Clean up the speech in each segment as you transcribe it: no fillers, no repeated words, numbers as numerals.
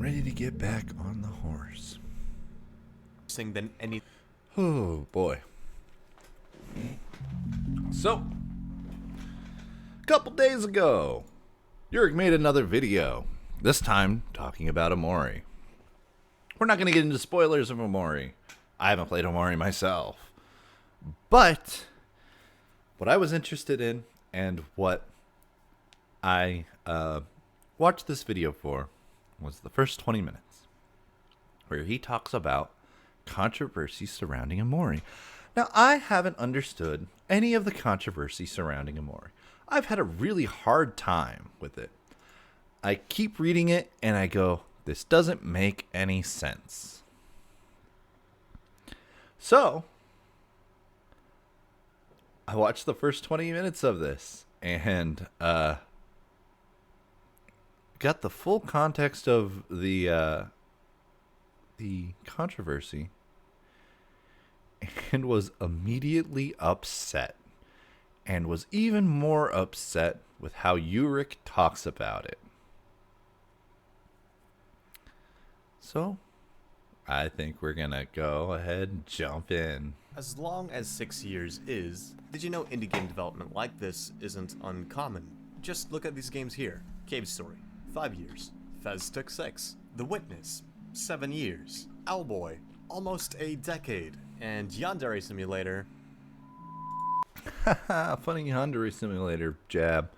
ready to get back on the horse. Than any. Oh boy. So, a couple days ago, Urik made another video. This time talking about Omori. We're not going to get into spoilers of Omori. I haven't played Omori myself. But what I was interested in and what I watched this video for was the first 20 minutes where he talks about controversy surrounding Omori. Now, I haven't understood any of the controversy surrounding Omori. I've had a really hard time with it. I keep reading it and I go, this doesn't make any sense. So, I watched the first 20 minutes of this and got the full context of the controversy and was immediately upset, and was even more upset with how Urik talks about it. So, I think we're gonna go ahead and jump in. As long as 6 years is, did you know indie game development like this isn't uncommon? Just look at these games here. Cave Story, 5 years. Fez took 6. The Witness, 7 years. Owlboy, almost a decade. And Yandere Simulator. Funny Yandere Simulator jab.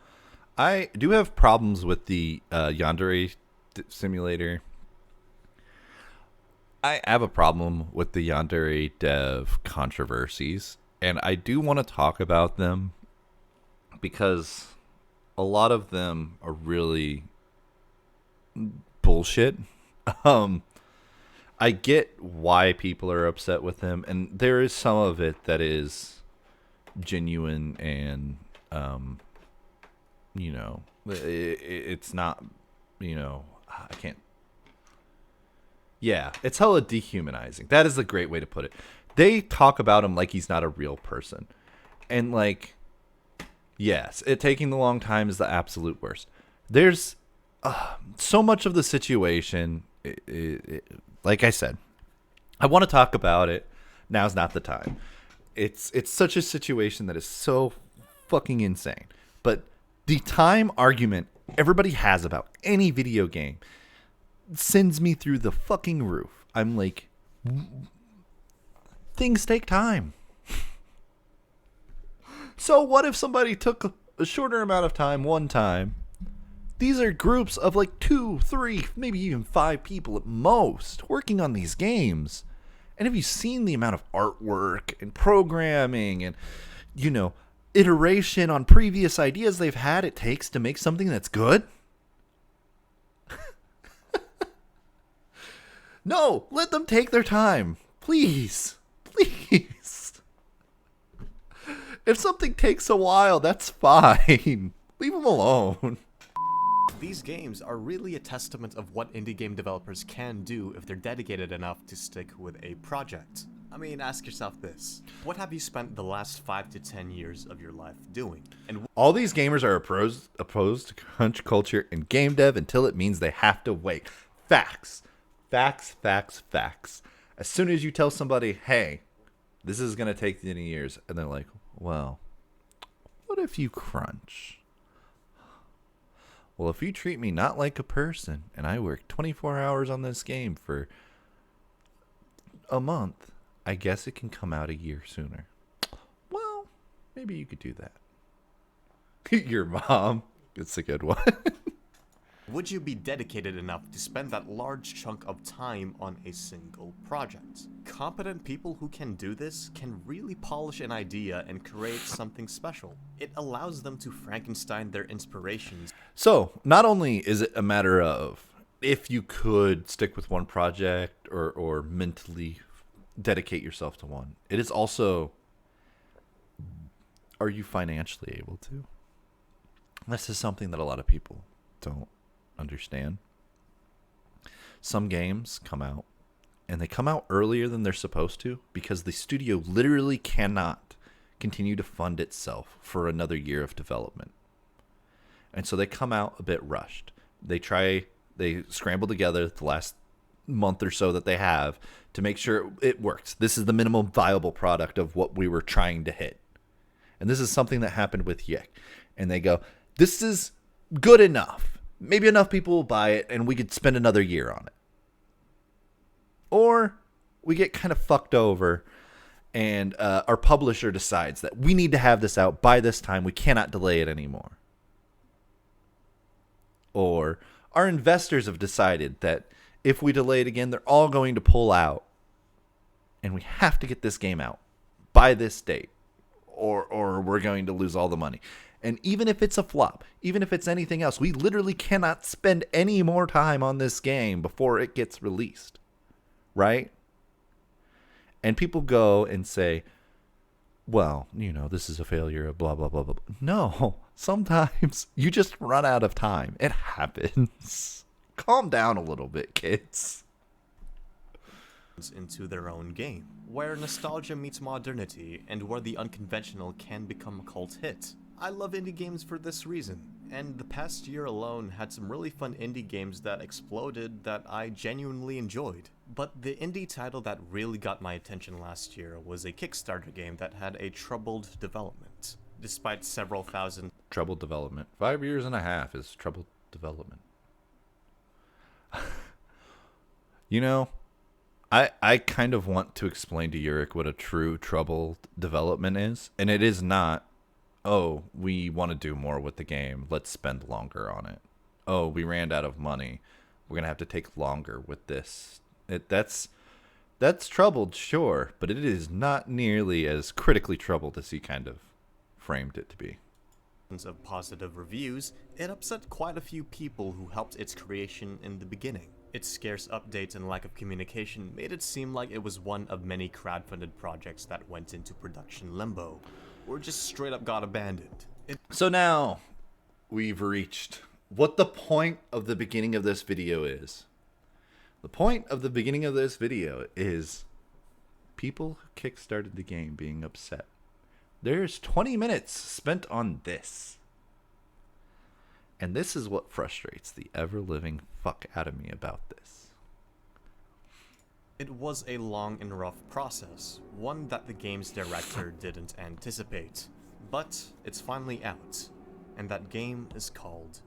I do have problems with the Yandere Simulator. I have a problem with the Yandere dev controversies, and I do want to talk about them because a lot of them are really bullshit. I get why people are upset with him, and there is some of it that is genuine and, it's not, I can't. Yeah, it's hella dehumanizing. That is a great way to put it. They talk about him like he's not a real person. And, yes, it taking the long time is the absolute worst. There's so much of the situation. Like I said, I want to talk about it. Now's not the time. It's such a situation that is so fucking insane. But the time argument everybody has about any video game sends me through the fucking roof. I'm like, things take time. So what if somebody took a shorter amount of time one time? These are groups of 2, 3, maybe even 5 people at most working on these games. And have you seen the amount of artwork and programming and, iteration on previous ideas they've had it takes to make something that's good? No, let them take their time. Please. Please. If something takes a while, that's fine. Leave them alone. These games are really a testament of what indie game developers can do if they're dedicated enough to stick with a project. I mean, ask yourself this. What have you spent the last 5 to 10 years of your life doing? And all these gamers are opposed to crunch culture and game dev until it means they have to wait. Facts. Facts, facts, facts. As soon as you tell somebody, hey, this is going to take 10 years, and they're like, well, what if you crunch? Well, if you treat me not like a person, and I work 24 hours on this game for a month, I guess it can come out a year sooner. Well, maybe you could do that. Your mom. It's a good one. would you be dedicated enough to spend that large chunk of time on a single project? Competent people who can do this can really polish an idea and create something special. It allows them to Frankenstein their inspirations. So, not only is it a matter of if you could stick with one project or mentally dedicate yourself to one, it is also, are you financially able to? This is something that a lot of people don't understand. Some games come out and they come out earlier than they're supposed to because the studio literally cannot continue to fund itself for another year of development. And so they come out a bit rushed. They try They scrambled together the last month or so that they have to make sure it works. This is the minimum viable product of what we were trying to hit. And this is something that happened with Yik. And they go, this is good enough. Maybe enough people will buy it and we could spend another year on it. Or we get kind of fucked over and our publisher decides that we need to have this out by this time. We cannot delay it anymore. Or our investors have decided that if we delay it again, they're all going to pull out. And we have to get this game out by this date. Or we're going to lose all the money. And even if it's a flop, even if it's anything else, we literally cannot spend any more time on this game before it gets released. Right? And people go and say, well, you know, this is a failure of blah, blah, blah, blah. No, sometimes you just run out of time. It happens. Calm down a little bit, kids. Into their own game, where nostalgia meets modernity and where the unconventional can become a cult hit. I love indie games for this reason, and the past year alone had some really fun indie games that exploded that I genuinely enjoyed. But the indie title that really got my attention last year was a Kickstarter game that had a troubled development. Despite several thousand... Troubled development. 5 years and a half is troubled development. You know, I kind of want to explain to Urik what a true troubled development is. And it is not, oh, we want to do more with the game. Let's spend longer on it. Oh, we ran out of money. We're going to have to take longer with this. That's troubled, sure. But it is not nearly as critically troubled as he kind of framed it to be. Of positive reviews, it upset quite a few people who helped its creation in the beginning. Its scarce updates and lack of communication made it seem like it was one of many crowdfunded projects that went into production limbo, or just straight up got abandoned. So now, we've reached what the point of the beginning of this video is. The point of the beginning of this video is people who kickstarted the game being upset. There's 20 minutes spent on this. And this is what frustrates the ever-living fuck out of me about this. It was a long and rough process, one that the game's director didn't anticipate. But it's finally out, and that game is called...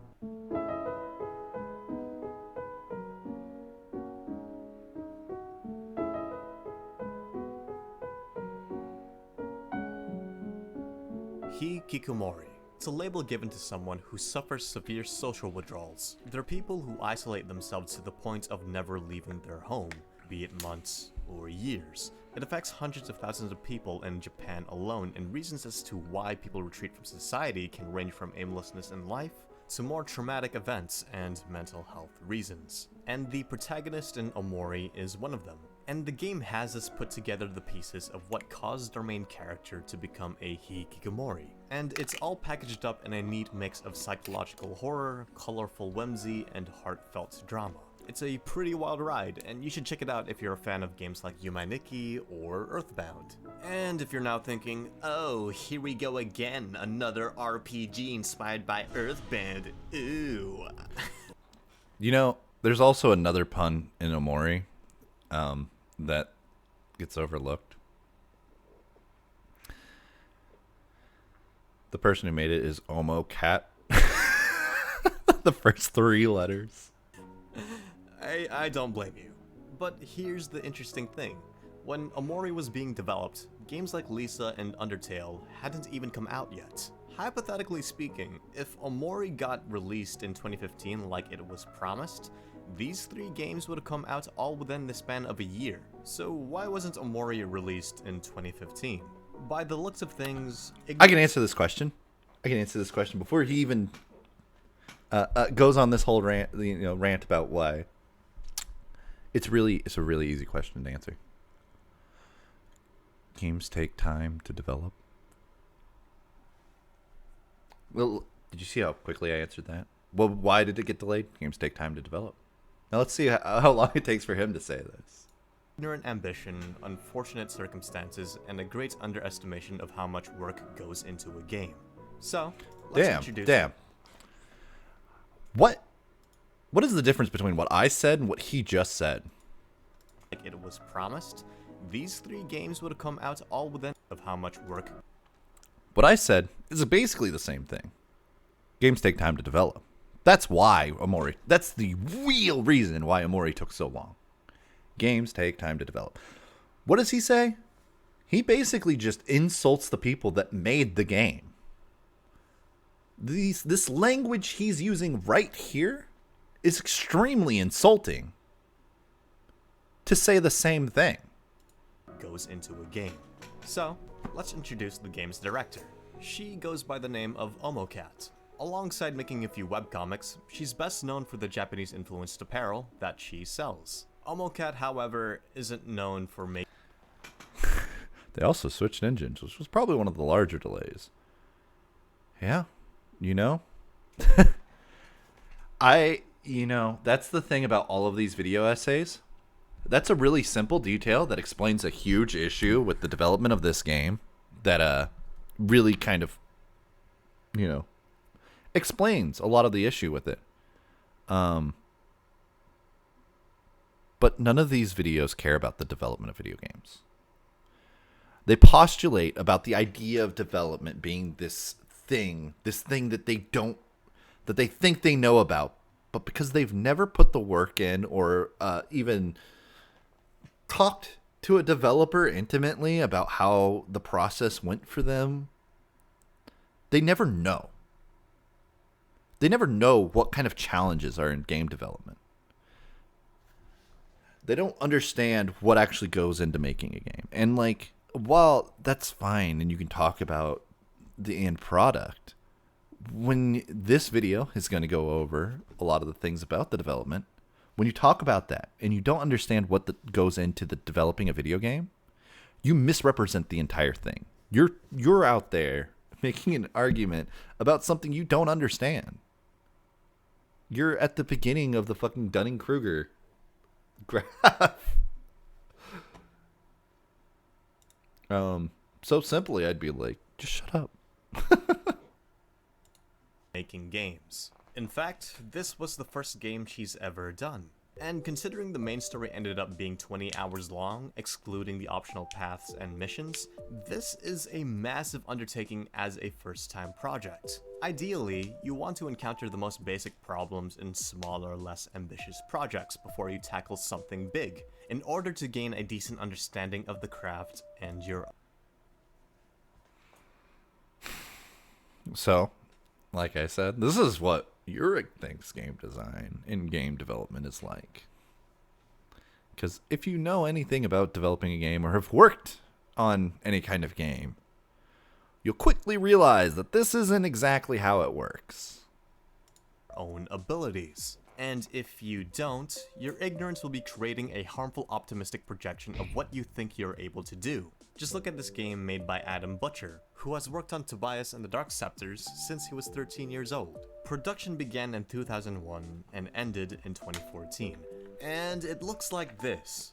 Hikikomori. It's a label given to someone who suffers severe social withdrawals. They're people who isolate themselves to the point of never leaving their home, be it months or years. It affects hundreds of thousands of people in Japan alone, and reasons as to why people retreat from society can range from aimlessness in life to more traumatic events and mental health reasons. And the protagonist in Omori is one of them. And the game has us put together the pieces of what caused our main character to become a hikikomori. And it's all packaged up in a neat mix of psychological horror, colorful whimsy, and heartfelt drama. It's a pretty wild ride, and you should check it out if you're a fan of games like Unedited or Earthbound. And if you're now thinking, oh, here we go again, another RPG inspired by Earthbound, ooh. You know, there's also another pun in Omori that gets overlooked. The person who made it is Omo Cat. The first 3 letters. I don't blame you. But here's the interesting thing. When Omori was being developed, games like Lisa and Undertale hadn't even come out yet. Hypothetically speaking, if Omori got released in 2015 like it was promised, these 3 games would have come out all within the span of a year. So why wasn't Omori released in 2015? By the looks of things... I can answer this question. Before he even goes on this whole rant about why. It's a really easy question to answer. Games take time to develop. Well, did you see how quickly I answered that? Well, why did it get delayed? Games take time to develop. Now let's see how long it takes for him to say this. Ignorant ambition, unfortunate circumstances, and a great underestimation of how much work goes into a game. So, let's introduce... Damn. What What is the difference between what I said and what he just said? Like it was promised, these 3 games would come out all within of how much work. What I said is basically the same thing. Games take time to develop. That's why Omori, that's the real reason why Omori took so long. Games take time to develop. What does he say? He basically just insults the people that made the game. This language he's using right here is extremely insulting to say the same thing. Goes into a game. So, let's introduce the game's director. She goes by the name of Omocat. Alongside making a few webcomics, she's best known for the Japanese-influenced apparel that she sells. Omocat, however, isn't known for making... They also switched engines, which was probably one of the larger delays. Yeah, you know? That's the thing about all of these video essays. That's a really simple detail that explains a huge issue with the development of this game that really kind of, explains a lot of the issue with it. But none of these videos care about the development of video games. They postulate about the idea of development being this thing that they think they know about, but because they've never put the work in or even talked to a developer intimately about how the process went for them, they never know. They never know what kind of challenges are in game development. They don't understand what actually goes into making a game. And while that's fine and you can talk about the end product, when this video is going to go over a lot of the things about the development, when you talk about that and you don't understand what goes into the developing a video game, you misrepresent the entire thing. You're out there making an argument about something you don't understand. You're at the beginning of the fucking Dunning-Kruger graph. So simply, I'd be like, just shut up. making games. In fact, this was the first game she's ever done. And considering the main story ended up being 20 hours long, excluding the optional paths and missions, this is a massive undertaking as a first-time project. Ideally, you want to encounter the most basic problems in smaller, less ambitious projects before you tackle something big, in order to gain a decent understanding of the craft and your... So, like I said, this is what Urik thinks game design and game development is like. Because if you know anything about developing a game or have worked on any kind of game, you'll quickly realize that this isn't exactly how it works. Own abilities. And if you don't, your ignorance will be creating a harmful optimistic projection of what you think you're able to do. Just look at this game made by Adam Butcher, who has worked on Tobias and the Dark Scepters since he was 13 years old. Production began in 2001 and ended in 2014. And it looks like this.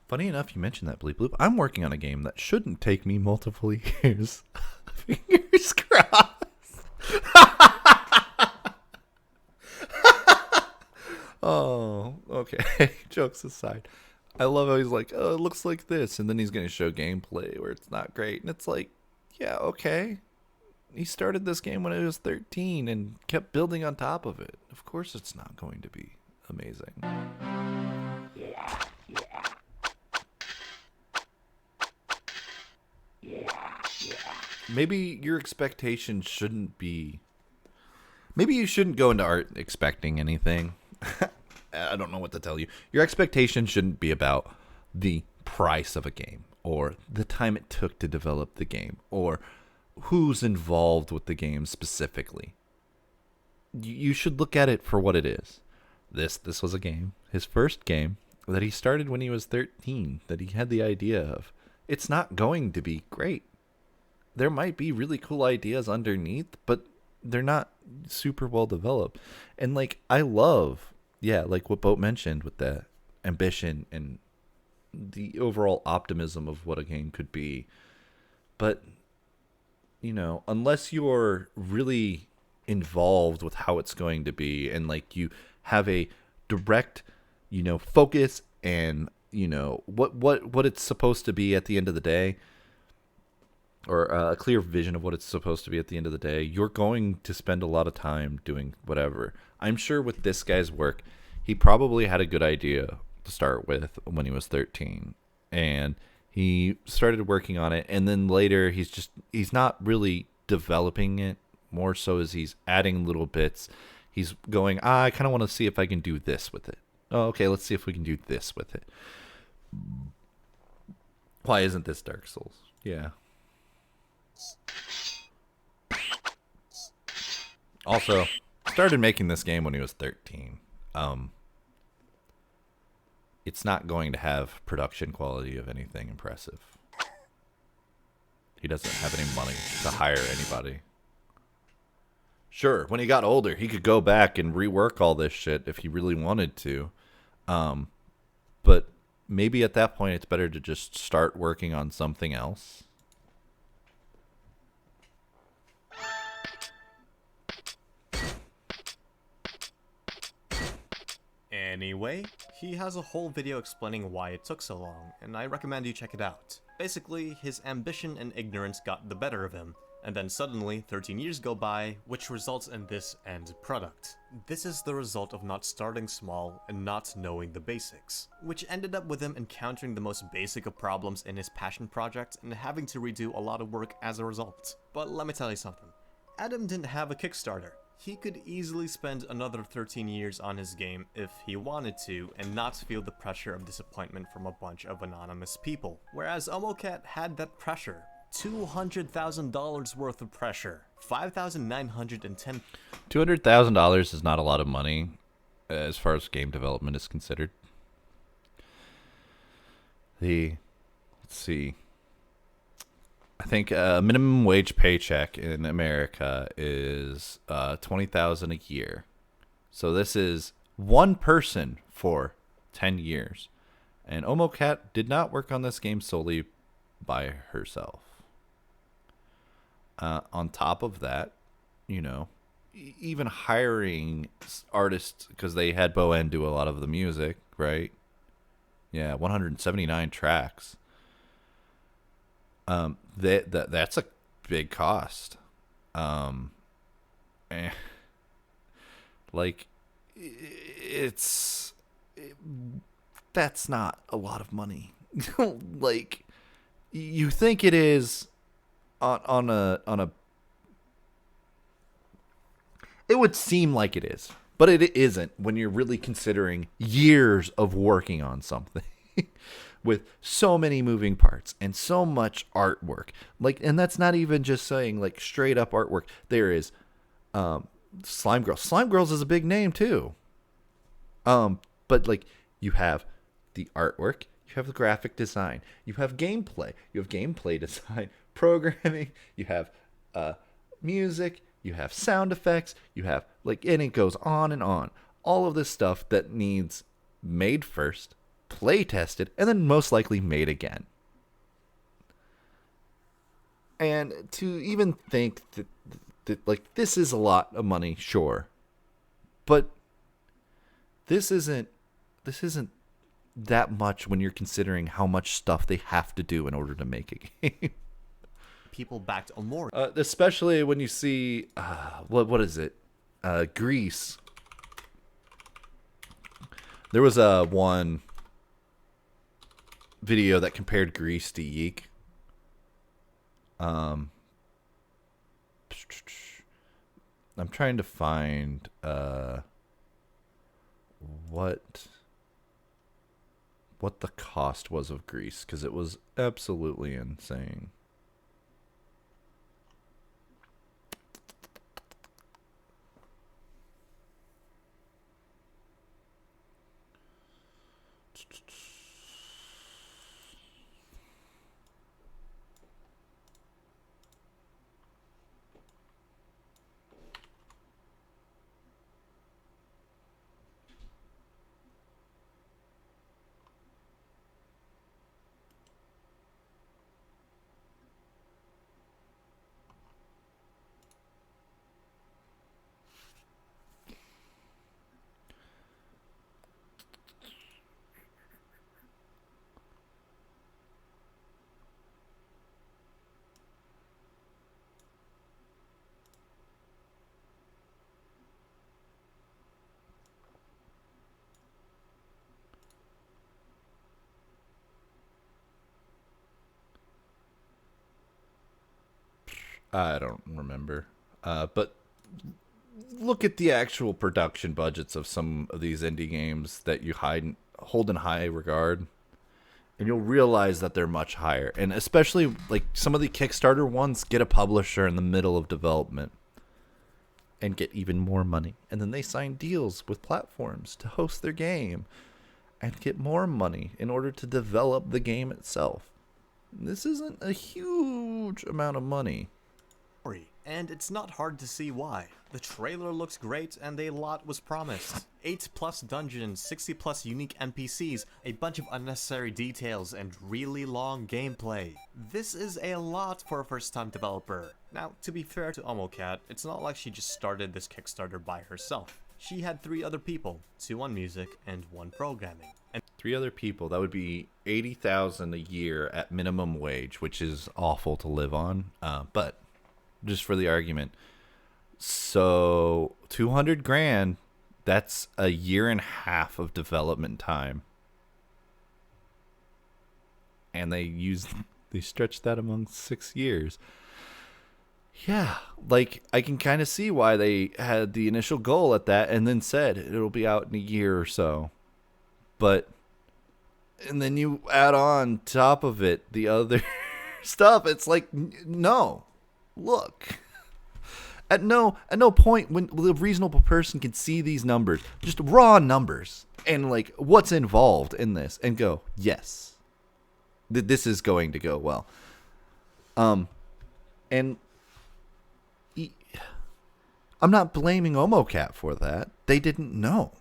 Funny enough, you mentioned that, Bleep Bloop. I'm working on a game that shouldn't take me multiple years. Fingers crossed. Oh, okay. Jokes aside. I love how he's like, oh, it looks like this. And then he's going to show gameplay where it's not great. And it's like, yeah, okay. He started this game when he was 13 and kept building on top of it. Of course it's not going to be amazing. Maybe your expectations shouldn't be... Maybe you shouldn't go into art expecting anything. I don't know what to tell you. Your expectations shouldn't be about the price of a game or the time it took to develop the game or who's involved with the game specifically. You should look at it for what it is. This was a game, his first game, that he started when he was 13, that he had the idea of. It's not going to be great. There might be really cool ideas underneath, but they're not super well developed. And I love, like what Boat mentioned with the ambition and the overall optimism of what a game could be. But unless you're really involved with how it's going to be, and like you have a direct, focus, and what it's supposed to be at the end of the day, or a clear vision of what it's supposed to be at the end of the day, you're going to spend a lot of time doing whatever. I'm sure with this guy's work, he probably had a good idea to start with when he was 13, and he started working on it, and then later he's not really developing it, more so as he's adding little bits. He's going, I kind of want to see if I can do this with it. Oh, okay, let's see if we can do this with it. Why isn't this Dark Souls? Yeah. Also, started making this game when he was 13. It's not going to have production quality of anything impressive. He doesn't have any money to hire anybody. Sure, when he got older, he could go back and rework all this shit if he really wanted to. But maybe at that point, it's better to just start working on something else. Anyway, he has a whole video explaining why it took so long, and I recommend you check it out. Basically, his ambition and ignorance got the better of him, and then suddenly 13 years go by, which results in this end product. This is the result of not starting small and not knowing the basics, which ended up with him encountering the most basic of problems in his passion project and having to redo a lot of work as a result. But let me tell you something, Adam didn't have a Kickstarter. He could easily spend another 13 years on his game if he wanted to and not feel the pressure of disappointment from a bunch of anonymous people. Whereas Omocat had that pressure. $200,000 worth of pressure. $5,910. $200,000 is not a lot of money as far as game development is considered. Let's see. I think a minimum wage paycheck in America is $20,000 a year. So this is one person for 10 years. And Omocat did not work on this game solely by herself. On top of that, even hiring artists, because they had Bowen do a lot of the music, right? Yeah, 179 tracks. That's a big cost. That's not a lot of money. Like, you think it is on a it would seem like it is, but it isn't when you're really considering years of working on something. With so many moving parts and so much artwork. And that's not even just saying like straight up artwork. There is Slime Girls. Slime Girls is a big name too. But like, you have the artwork, you have the graphic design, you have gameplay, design, programming, you have music, you have sound effects, you have and it goes on and on. All of this stuff that needs made first, play tested, and then most likely made again. And to even think that this is a lot of money, sure, but this isn't that much when you're considering how much stuff they have to do in order to make a game. People backed Omori. Especially when you see what is it? Grease. There was one video that compared Grease to Yeek. I'm trying to find what the cost was of Grease, because it was absolutely insane. I don't remember. But look at the actual production budgets of some of these indie games that you hold in high regard, and you'll realize that they're much higher. And especially like some of the Kickstarter ones get a publisher in the middle of development and get even more money. And then they sign deals with platforms to host their game and get more money in order to develop the game itself. This isn't a huge amount of money. And it's not hard to see why. The trailer looks great and a lot was promised. 8+ dungeons, 60+ unique NPCs, a bunch of unnecessary details, and really long gameplay. This is a lot for a first-time developer. Now, to be fair to Omocat, it's not like she just started this Kickstarter by herself. She had 3 other people, 2 on music and 1 programming. And 3 other people, that would be $80,000 a year at minimum wage, which is awful to live on. But just for the argument, so $200,000, that's a year and a half of development time, and they stretched that among 6 years. Yeah, like I can kind of see why they had the initial goal at that and then said it'll be out in a year or so. And then you add on top of it the other stuff. It's like, no, look. At no point when the reasonable person can see these numbers, just raw numbers, and like what's involved in this, and go, yes, this is going to go well. And I'm not blaming Omocat for that. They didn't know.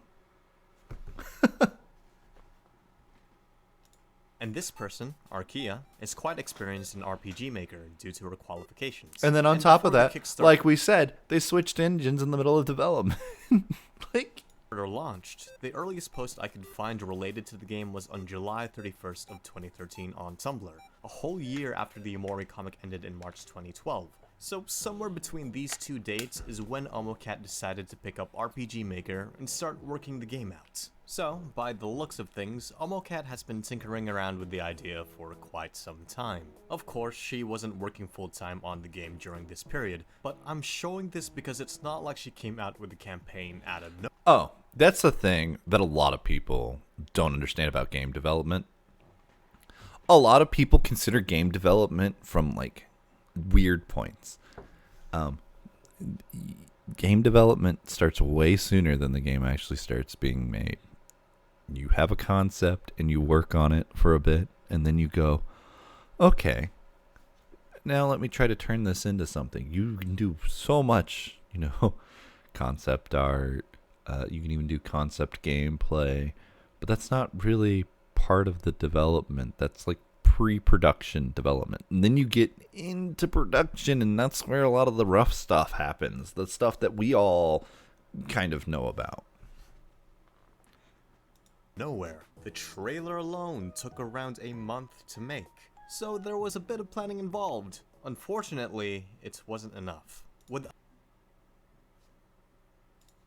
And this person, Arkia, is quite experienced in RPG Maker due to her qualifications. And then on top of that, like we said, they switched engines in the middle of development. Like, launched. The earliest post I could find related to the game was on July 31st of 2013 on Tumblr, a whole year after the Omori comic ended in March 2012. So somewhere between these 2 dates is when Omocat decided to pick up RPG Maker and start working the game out. So, by the looks of things, Omocat has been tinkering around with the idea for quite some time. Of course, she wasn't working full-time on the game during this period, but I'm showing this because it's not like she came out with the campaign out of nowhere. Oh, that's the thing that a lot of people don't understand about game development. A lot of people consider game development from like weird points. Game development starts way sooner than the game actually starts being made. You have a concept and you work on it for a bit, and then you go, okay, now let me try to turn this into something. You can do so much, concept art. You can even do concept gameplay, but that's not really part of the development. That's like pre-production development. And then you get into production, and that's where a lot of the rough stuff happens. The stuff that we all kind of know about. Nowhere. The trailer alone took around a month to make, so there was a bit of planning involved. Unfortunately, it wasn't enough. With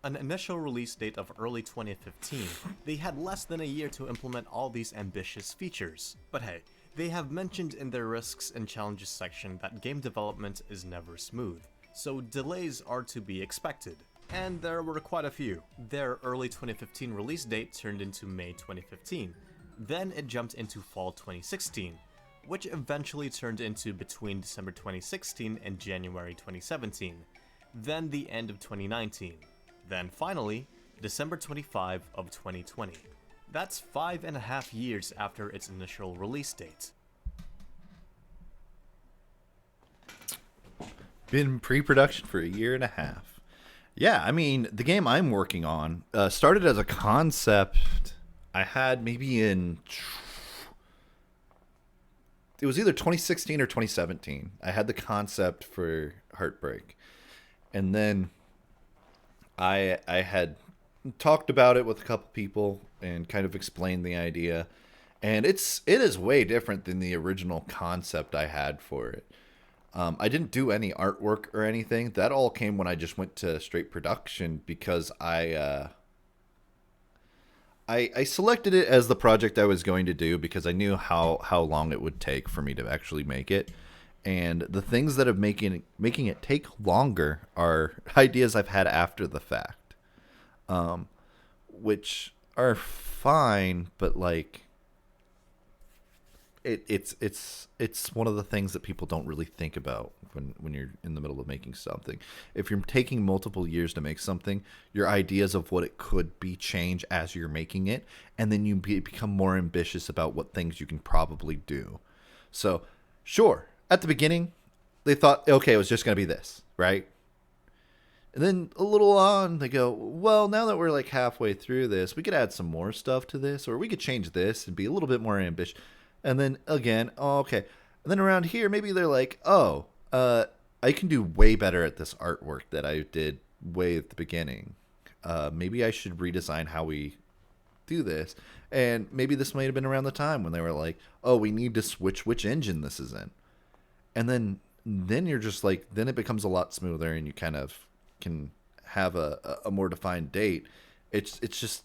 an initial release date of early 2015, they had less than a year to implement all these ambitious features. But hey, they have mentioned in their risks and challenges section that game development is never smooth, so delays are to be expected. And there were quite a few. Their early 2015 release date turned into May 2015. Then it jumped into fall 2016, which eventually turned into between December 2016 and January 2017. Then the end of 2019. Then finally, December 25 of 2020. That's 5.5 years after its initial release date. Been pre-production for a year and a half. Yeah, I mean, the game I'm working on started as a concept I had maybe it was either 2016 or 2017. I had the concept for Heartbreak. And then I had talked about it with a couple people and kind of explained the idea. And it is way different than the original concept I had for it. I didn't do any artwork or anything. That all came when I just went to straight production because I selected it as the project I was going to do because I knew how long it would take for me to actually make it. And the things that have making it take longer are ideas I've had after the fact, which are fine, but like it's one of the things that people don't really think about when you're in the middle of making something. If you're taking multiple years to make something, your ideas of what it could be change as you're making it, and then you become more ambitious about what things you can probably do. So, sure, at the beginning, they thought, okay, it was just going to be this, right? And then a little on, they go, well, now that we're like halfway through this, we could add some more stuff to this, or we could change this and be a little bit more ambitious. And then again, oh, okay. And then around here, maybe they're like, oh, I can do way better at this artwork that I did way at the beginning. Maybe I should redesign how we do this. And maybe this might have been around the time when they were like, oh, we need to switch which engine this is in. And then you're just like, then it becomes a lot smoother and you kind of can have a more defined date. It's just,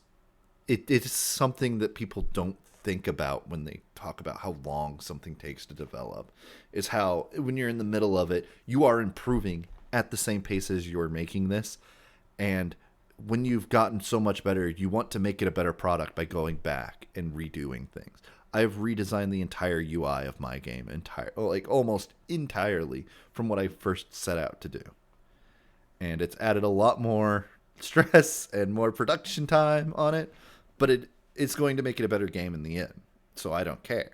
it's something that people don't think about when they talk about how long something takes to develop, is how when you're in the middle of it, you are improving at the same pace as you're making this. And when you've gotten so much better, you want to make it a better product by going back and redoing things. I've redesigned the entire UI of my game almost entirely from what I first set out to do. And it's added a lot more stress and more production time on it, but it's going to make it a better game in the end. So I don't care.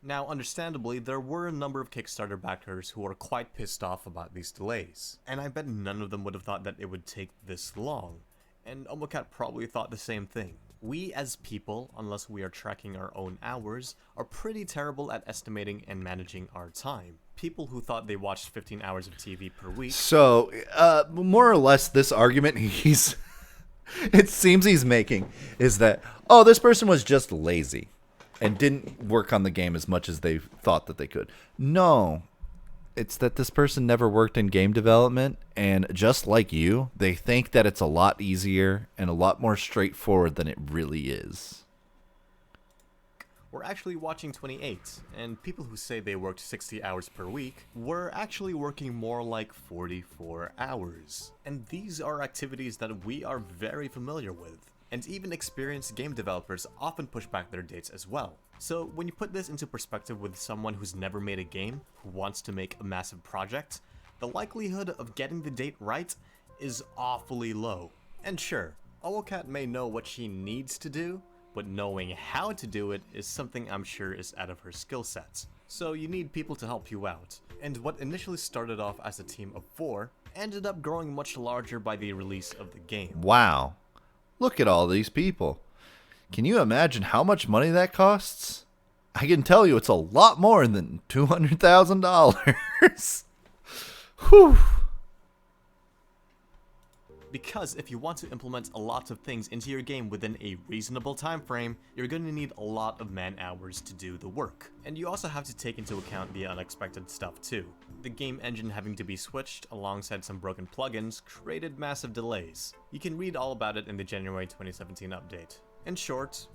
Now, understandably, there were a number of Kickstarter backers who were quite pissed off about these delays, and I bet none of them would have thought that it would take this long, and Omocat probably thought the same thing. We as people, unless we are tracking our own hours, are pretty terrible at estimating and managing our time. People who thought they watched 15 hours of TV per week... So, more or less, this argument it seems he's making is that, oh, this person was just lazy and didn't work on the game as much as they thought that they could. No, it's that this person never worked in game development, and just like you, they think that it's a lot easier and a lot more straightforward than it really is. We're actually watching 28, and people who say they worked 60 hours per week were actually working more like 44 hours. And these are activities that we are very familiar with, and even experienced game developers often push back their dates as well. So when you put this into perspective with someone who's never made a game, who wants to make a massive project, the likelihood of getting the date right is awfully low. And sure, Owocat may know what she needs to do, but knowing how to do it is something I'm sure is out of her skill sets. So you need people to help you out. And what initially started off as a team of 4 ended up growing much larger by the release of the game. Wow. Look at all these people. Can you imagine how much money that costs? I can tell you it's a lot more than $200,000. Whew. Because if you want to implement a lot of things into your game within a reasonable time frame, you're going to need a lot of man-hours to do the work. And you also have to take into account the unexpected stuff too. The game engine having to be switched alongside some broken plugins created massive delays. You can read all about it in the January 2017 update. In short,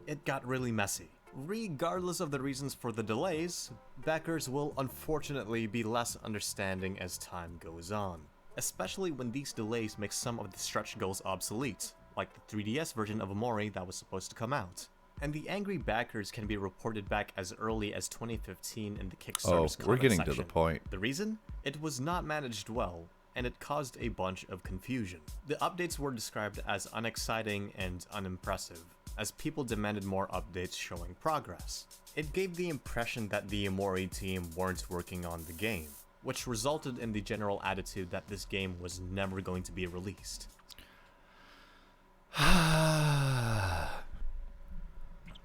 it got really messy. Regardless of the reasons for the delays, backers will unfortunately be less understanding as time goes on. Especially when these delays make some of the stretch goals obsolete, like the 3DS version of Omori that was supposed to come out. And the angry backers can be reported back as early as 2015 in the Kickstarter's we're getting section. to the point. The reason? It was not managed well, and it caused a bunch of confusion. The updates were described as unexciting and unimpressive, as people demanded more updates showing progress. It gave the impression that the Omori team weren't working on the game, which resulted in the general attitude that this game was never going to be released.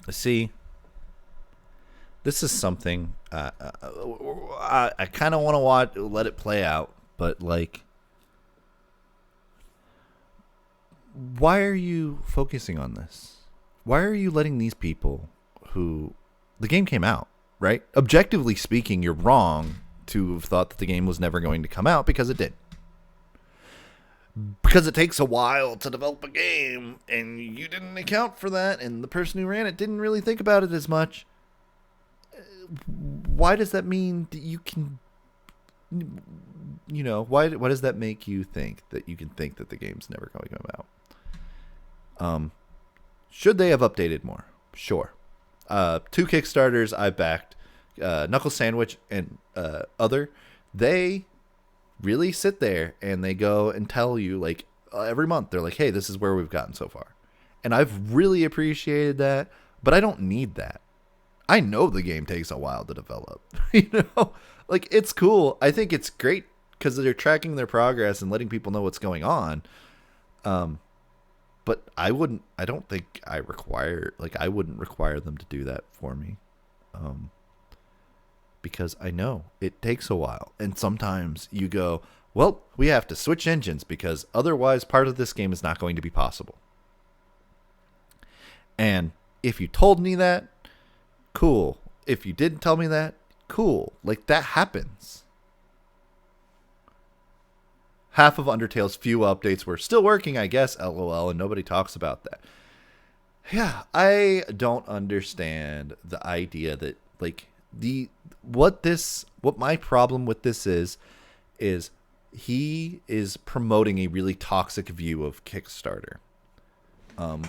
See, this is something I kind of want to let it play out, but like, why are you focusing on this? Why are you letting these people who the game came out, right? Objectively speaking, you're wrong to have thought that the game was never going to come out, because it did. Because it takes a while to develop a game, and you didn't account for that, and the person who ran it didn't really think about it as much. why does that mean that you can, why does that make you think that you can think that the game's never going to come out? Should they have updated more? Sure. 2 Kickstarters I backed, Knuckle Sandwich and Other, they really sit there and they go and tell you, like, every month, they're like, hey, this is where we've gotten so far. And I've really appreciated that, but I don't need that. I know the game takes a while to develop. Like, it's cool. I think it's great because they're tracking their progress and letting people know what's going on. But I wouldn't require them to do that for me. Because I know it takes a while. And sometimes you go, well, we have to switch engines because otherwise part of this game is not going to be possible. And if you told me that, cool. If you didn't tell me that, cool. Like, that happens. Half of Undertale's few updates were still working, I guess, LOL, and nobody talks about that. Yeah, I don't understand the idea that, like, what my problem with this is he is promoting a really toxic view of Kickstarter.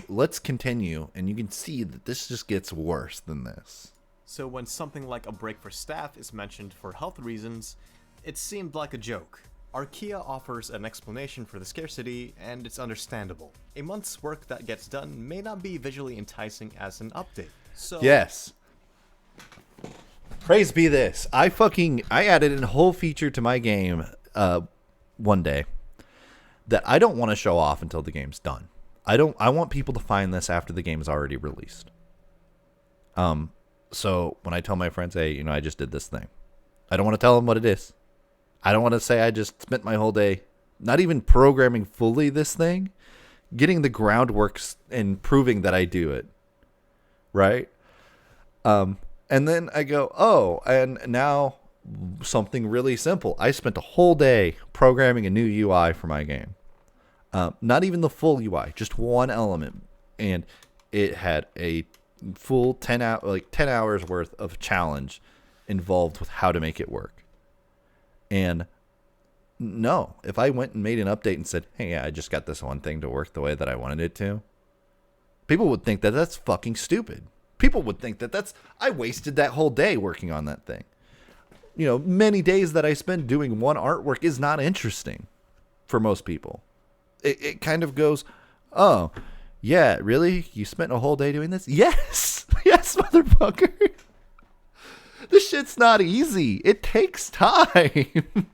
Let's continue, and you can see that this just gets worse than this. So when something like a break for staff is mentioned for health reasons, it seemed like a joke. Archaea offers an explanation for the scarcity, and it's understandable. A month's work that gets done may not be visually enticing as an update. So yes. Praise be this. I added a whole feature to my game one day that I don't want to show off until the game's done. I want people to find this after the game is already released. So when I tell my friends, hey, I just did this thing, I don't want to tell them what it is. I don't want to say I just spent my whole day not even programming fully this thing, getting the groundwork and proving that I do it. Right? And then I go, oh, and now something really simple. I spent a whole day programming a new UI for my game. Not even the full UI, just one element. And it had a full 10 hours worth of challenge involved with how to make it work. And no, if I went and made an update and said, hey, yeah, I just got this one thing to work the way that I wanted it to, people would think that that's fucking stupid. People would think that I wasted that whole day working on that thing. Many days that I spend doing one artwork is not interesting for most people. It kind of goes, oh, yeah, really? You spent a whole day doing this? Yes! Yes, motherfucker! This shit's not easy. It takes time.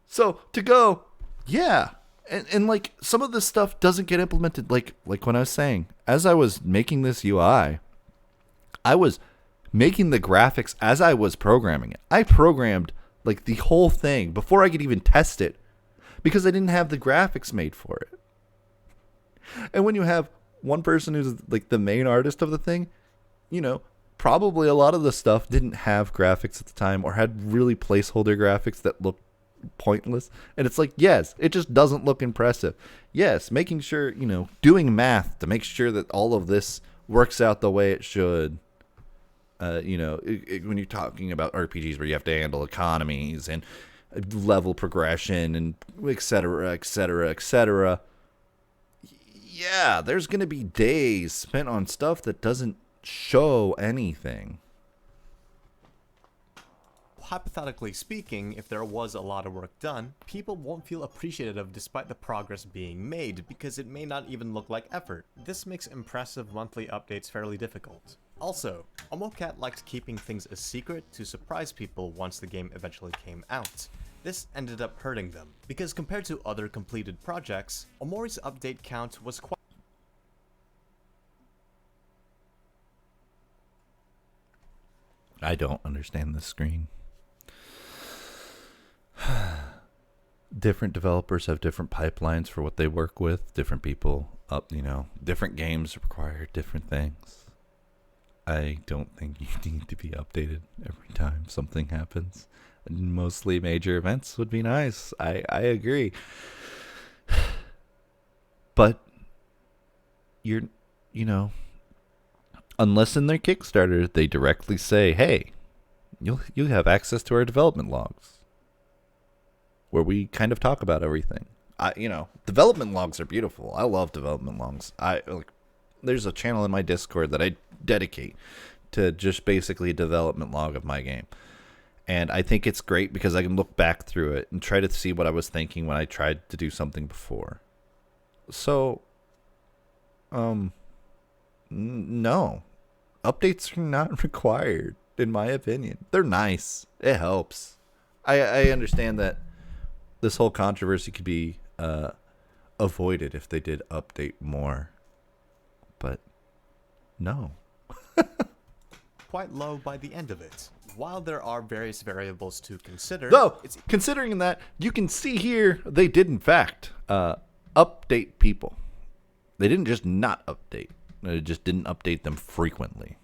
So to go, yeah. And like some of this stuff doesn't get implemented. Like when I was saying, as I was making this UI, I was making the graphics as I was programming it. I programmed like the whole thing before I could even test it because I didn't have the graphics made for it. And when you have one person who's like the main artist of the thing, probably a lot of the stuff didn't have graphics at the time or had really placeholder graphics that looked pointless. And it's like, yes, it just doesn't look impressive. Yes, making sure, doing math to make sure that all of this works out the way it should. When you're talking about RPGs where you have to handle economies and level progression and et cetera, et cetera, et cetera. Yeah, there's going to be days spent on stuff that doesn't show anything. Hypothetically speaking, if there was a lot of work done, people won't feel appreciative despite the progress being made because it may not even look like effort. This makes impressive monthly updates fairly difficult. Also, Omocat liked keeping things a secret to surprise people once the game eventually came out. This ended up hurting them, because compared to other completed projects, Omori's update count was quite... I don't understand this screen. Different developers have different pipelines for what they work with. Different people different games require different things. I don't think you need to be updated every time something happens. Mostly major events would be nice. I agree. But Unless in their Kickstarter they directly say, "Hey, you have access to our development logs, where we kind of talk about everything." Development logs are beautiful. I love development logs. There's a channel in my Discord that I dedicate to just basically a development log of my game. And I think it's great because I can look back through it and try to see what I was thinking when I tried to do something before. So, no. Updates are not required, in my opinion. They're nice. It helps. I understand that this whole controversy could be avoided if they did update more. But, no. Quite low by the end of it. While there are various variables to consider, Though, considering that, you can see here, they did in fact update people. They didn't just not update. They just didn't update them frequently.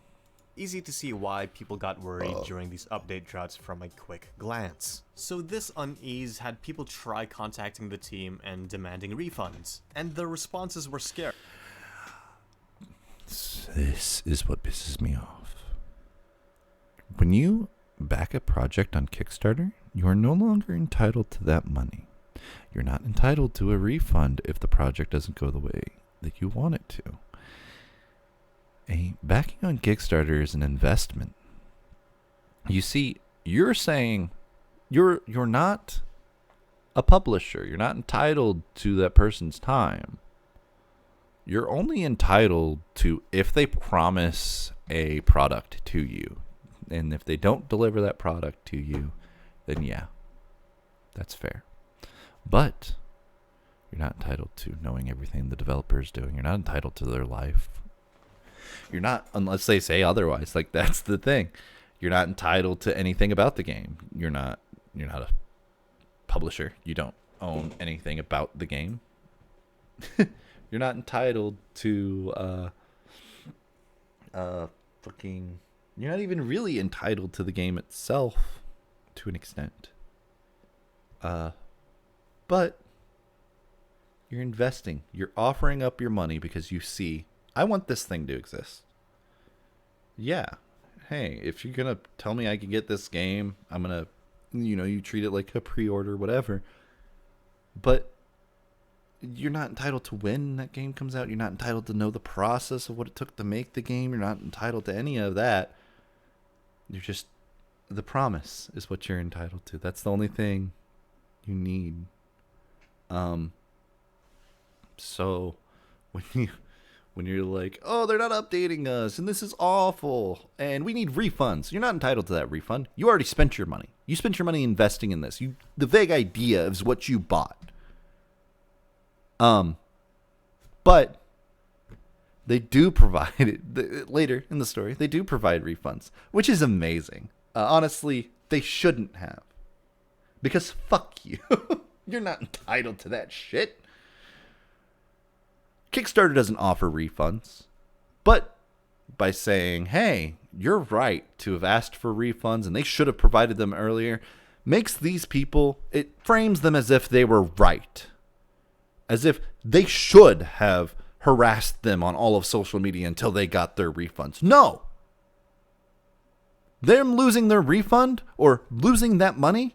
Easy to see why people got worried during these update droughts from a quick glance. So this unease had people try contacting the team and demanding refunds, and the responses were scary. This is what pisses me off. When you back a project on Kickstarter, you are no longer entitled to that money. You're not entitled to a refund if the project doesn't go the way that you want it to. Backing on Kickstarter is an investment. You see, you're saying you're not a publisher. You're not entitled to that person's time. You're only entitled to if they promise a product to you. And if they don't deliver that product to you, then yeah, that's fair. But you're not entitled to knowing everything the developer is doing. You're not entitled to their life. You're not, unless they say otherwise. Like, that's the thing. You're not entitled to anything about the game. You're not a publisher. You don't own anything about the game. You're not entitled to you're not even really entitled to the game itself to an extent. But you're investing. You're offering up your money because you see, I want this thing to exist. Yeah. Hey, if you're going to tell me I can get this game, I'm going to, you treat it like a pre-order, whatever. But you're not entitled to when that game comes out. You're not entitled to know the process of what it took to make the game. You're not entitled to any of that. You're just, the promise is what you're entitled to. That's the only thing you need. So when you're like, oh, they're not updating us and this is awful and we need refunds, you're not entitled to that refund. You already spent your money. You spent your money investing in this. The vague idea is what you bought. But they do provide it later in the story. They do provide refunds, which is amazing. Honestly, they shouldn't have, because fuck you. You're not entitled to that shit. Kickstarter doesn't offer refunds, but by saying, hey, you're right to have asked for refunds and they should have provided them earlier, makes these people, it frames them as if they were right. As if they should have harassed them on all of social media until they got their refunds. No. Them losing their refund or losing that money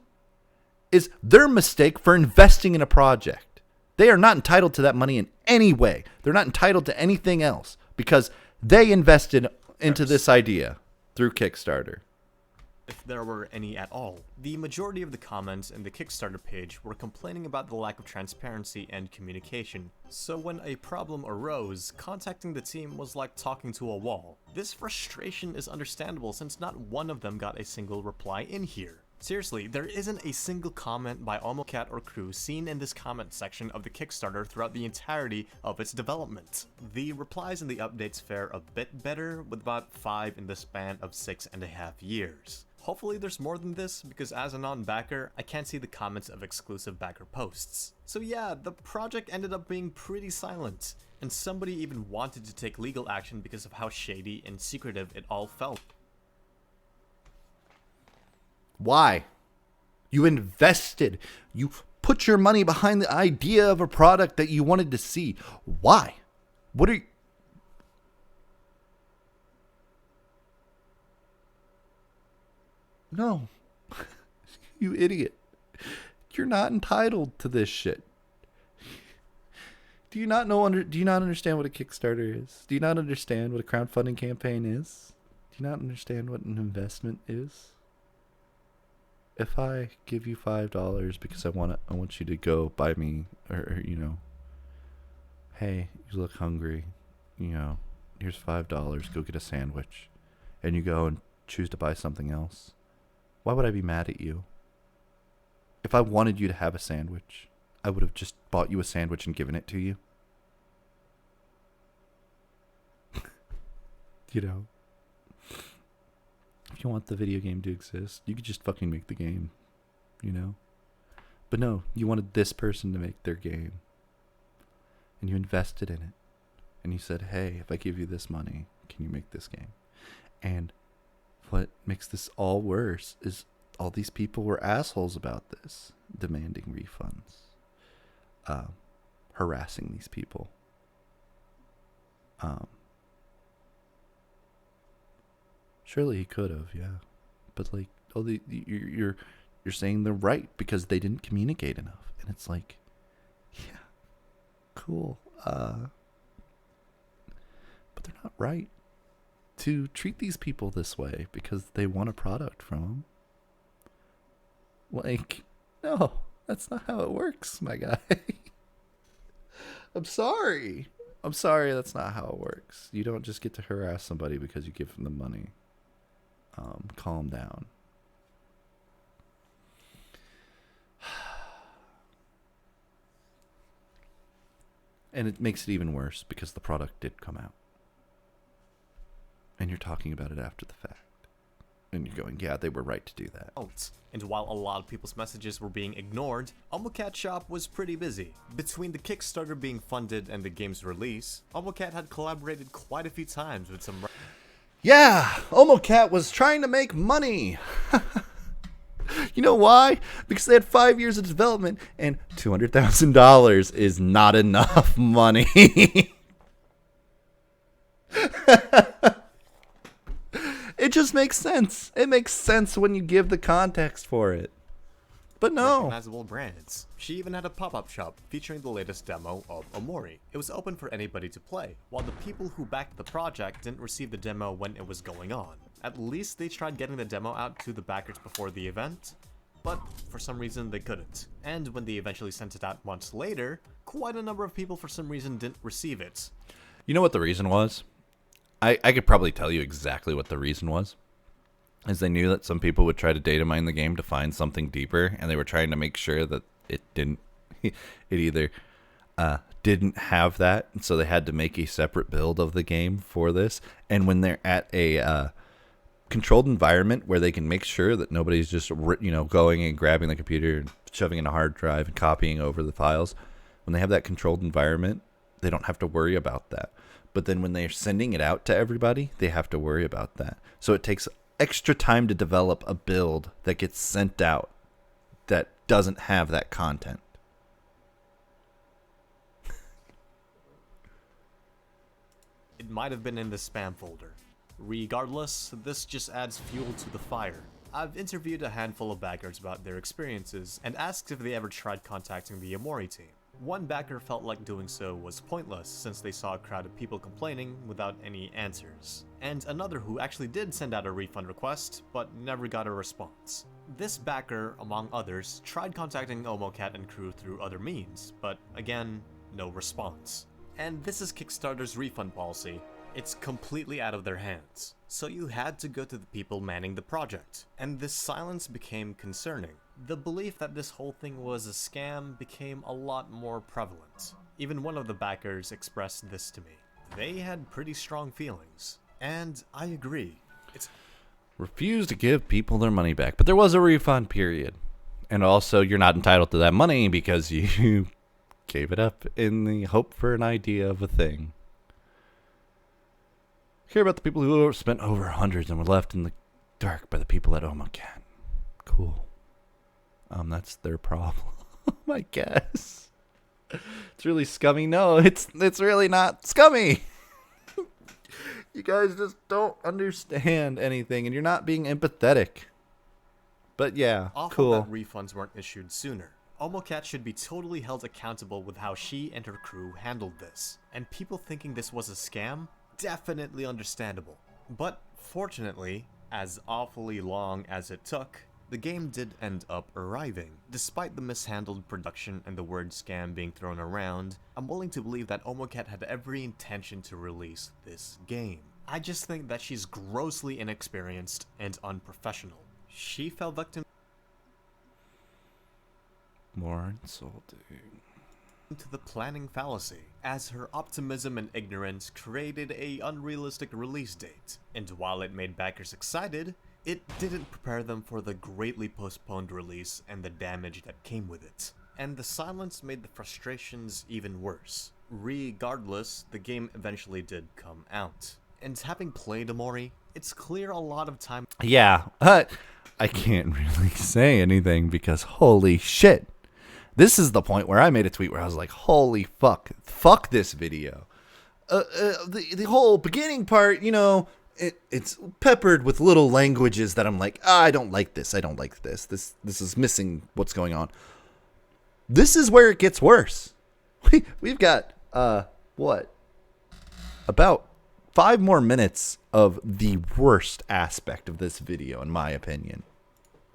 is their mistake for investing in a project. They are not entitled to that money in any way. They're not entitled to anything else because they invested into this idea through Kickstarter. If there were any at all. The majority of the comments in the Kickstarter page were complaining about the lack of transparency and communication. So when a problem arose, contacting the team was like talking to a wall. This frustration is understandable since not one of them got a single reply in here. Seriously, there isn't a single comment by Omori or crew seen in this comment section of the Kickstarter throughout the entirety of its development. The replies and the updates fare a bit better, with about 5 in the span of 6.5 years. Hopefully there's more than this, because as a non-backer, I can't see the comments of exclusive backer posts. So yeah, the project ended up being pretty silent, and somebody even wanted to take legal action because of how shady and secretive it all felt. Why? You invested. You put your money behind the idea of a product that you wanted to see. Why? What are you... No. You idiot. You're not entitled to this shit. Do you not understand what a Kickstarter is? Do you not understand what a crowdfunding campaign is? Do you not understand what an investment is? If I give you $5 because I want you to go buy me, or hey, you look hungry, here's $5, go get a sandwich, and you go and choose to buy something else, why would I be mad at you? If I wanted you to have a sandwich, I would have just bought you a sandwich and given it to you. If you want the video game to exist, you could just fucking make the game, But no, you wanted this person to make their game. And you invested in it. And you said, hey, if I give you this money, can you make this game? And what makes this all worse is all these people were assholes about this, demanding refunds, harassing these people. Surely he could have, yeah. But you're saying they're right because they didn't communicate enough. And it's like, yeah, cool. But they're not right to treat these people this way because they want a product from them. No, that's not how it works, my guy. I'm sorry, that's not how it works. You don't just get to harass somebody because you give them the money. Calm down. And it makes it even worse because the product did come out. And you're talking about it after the fact. And you're going, yeah, they were right to do that. And while a lot of people's messages were being ignored, OmoCat Shop was pretty busy. Between the Kickstarter being funded and the game's release, OmoCat had collaborated quite a few times with some... Yeah, OmoCat was trying to make money. You know why? Because they had 5 years of development, and $200,000 is not enough money. It just makes sense. It makes sense when you give the context for it. But no. Recognizable brands. She even had a pop-up shop featuring the latest demo of Omori. It was open for anybody to play, while the people who backed the project didn't receive the demo when it was going on. At least they tried getting the demo out to the backers before the event, but for some reason they couldn't. And when they eventually sent it out months later, quite a number of people for some reason didn't receive it. You know what the reason was? I could probably tell you exactly what the reason was. Is they knew that some people would try to data mine the game to find something deeper, and they were trying to make sure that it didn't, it either didn't have that, so they had to make a separate build of the game for this. And when they're at a controlled environment where they can make sure that nobody's just going and grabbing the computer and shoving in a hard drive and copying over the files, when they have that controlled environment, they don't have to worry about that. But then when they're sending it out to everybody, they have to worry about that. So it takes extra time to develop a build that gets sent out that doesn't have that content. It might have been in the spam folder. Regardless, this just adds fuel to the fire. I've interviewed a handful of backers about their experiences and asked if they ever tried contacting the Omori team. One backer felt like doing so was pointless since they saw a crowd of people complaining without any answers. And another who actually did send out a refund request, but never got a response. This backer, among others, tried contacting OmoCat and crew through other means, but again, no response. And this is Kickstarter's refund policy. It's completely out of their hands. So you had to go to the people manning the project. And this silence became concerning. The belief that this whole thing was a scam became a lot more prevalent. Even one of the backers expressed this to me. They had pretty strong feelings. And I agree. It's refuse to give people their money back. But there was a refund period. And also, you're not entitled to that money because you gave it up in the hope for an idea of a thing. Care about the people who spent over hundreds and were left in the dark by the people at OmoCat. Cool. That's their problem, I guess. It's really scummy. No, it's really not scummy. You guys just don't understand anything, and you're not being empathetic. But yeah, Awful cool. that refunds weren't issued sooner. Omocat should be totally held accountable with how she and her crew handled this. And people thinking this was a scam? Definitely understandable. But fortunately, as awfully long as it took, the game did end up arriving. Despite the mishandled production and the word scam being thrown around, I'm willing to believe that Omocat had every intention to release this game. I just think that she's grossly inexperienced and unprofessional. She fell victim More insulting. to the planning fallacy, as her optimism and ignorance created a unrealistic release date. And while it made backers excited, it didn't prepare them for the greatly postponed release and the damage that came with it. And the silence made the frustrations even worse. Regardless, the game eventually did come out. And having played Omori, it's clear a lot of time Yeah, I can't really say anything because holy shit. This is the point where I made a tweet where I was like, holy fuck. Fuck this video. The whole beginning part, you know, it's peppered with little languages that I'm like, I don't like this. I don't like this. This is missing what's going on. This is where it gets worse. We've got, what? About 5 more minutes of the worst aspect of this video, in my opinion.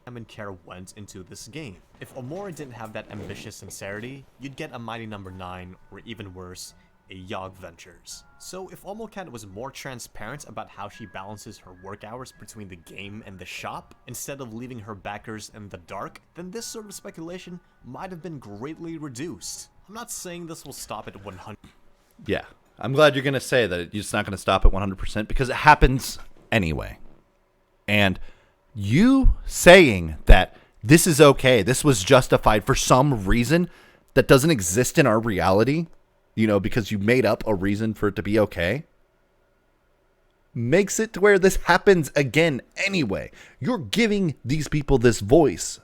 and care went into this game. If Omori didn't have that ambitious sincerity, you'd get a Mighty Number 9, or even worse, a Yogg Ventures. So if Omocat was more transparent about how she balances her work hours between the game and the shop, instead of leaving her backers in the dark, then this sort of speculation might have been greatly reduced. I'm not saying this will stop at 100. Yeah, I'm glad you're going to say that it's not going to stop at 100% because it happens anyway. And you saying that this is okay, this was justified for some reason that doesn't exist in our reality, you know, because you made up a reason for it to be okay, makes it to where this happens again anyway. You're giving these people this voice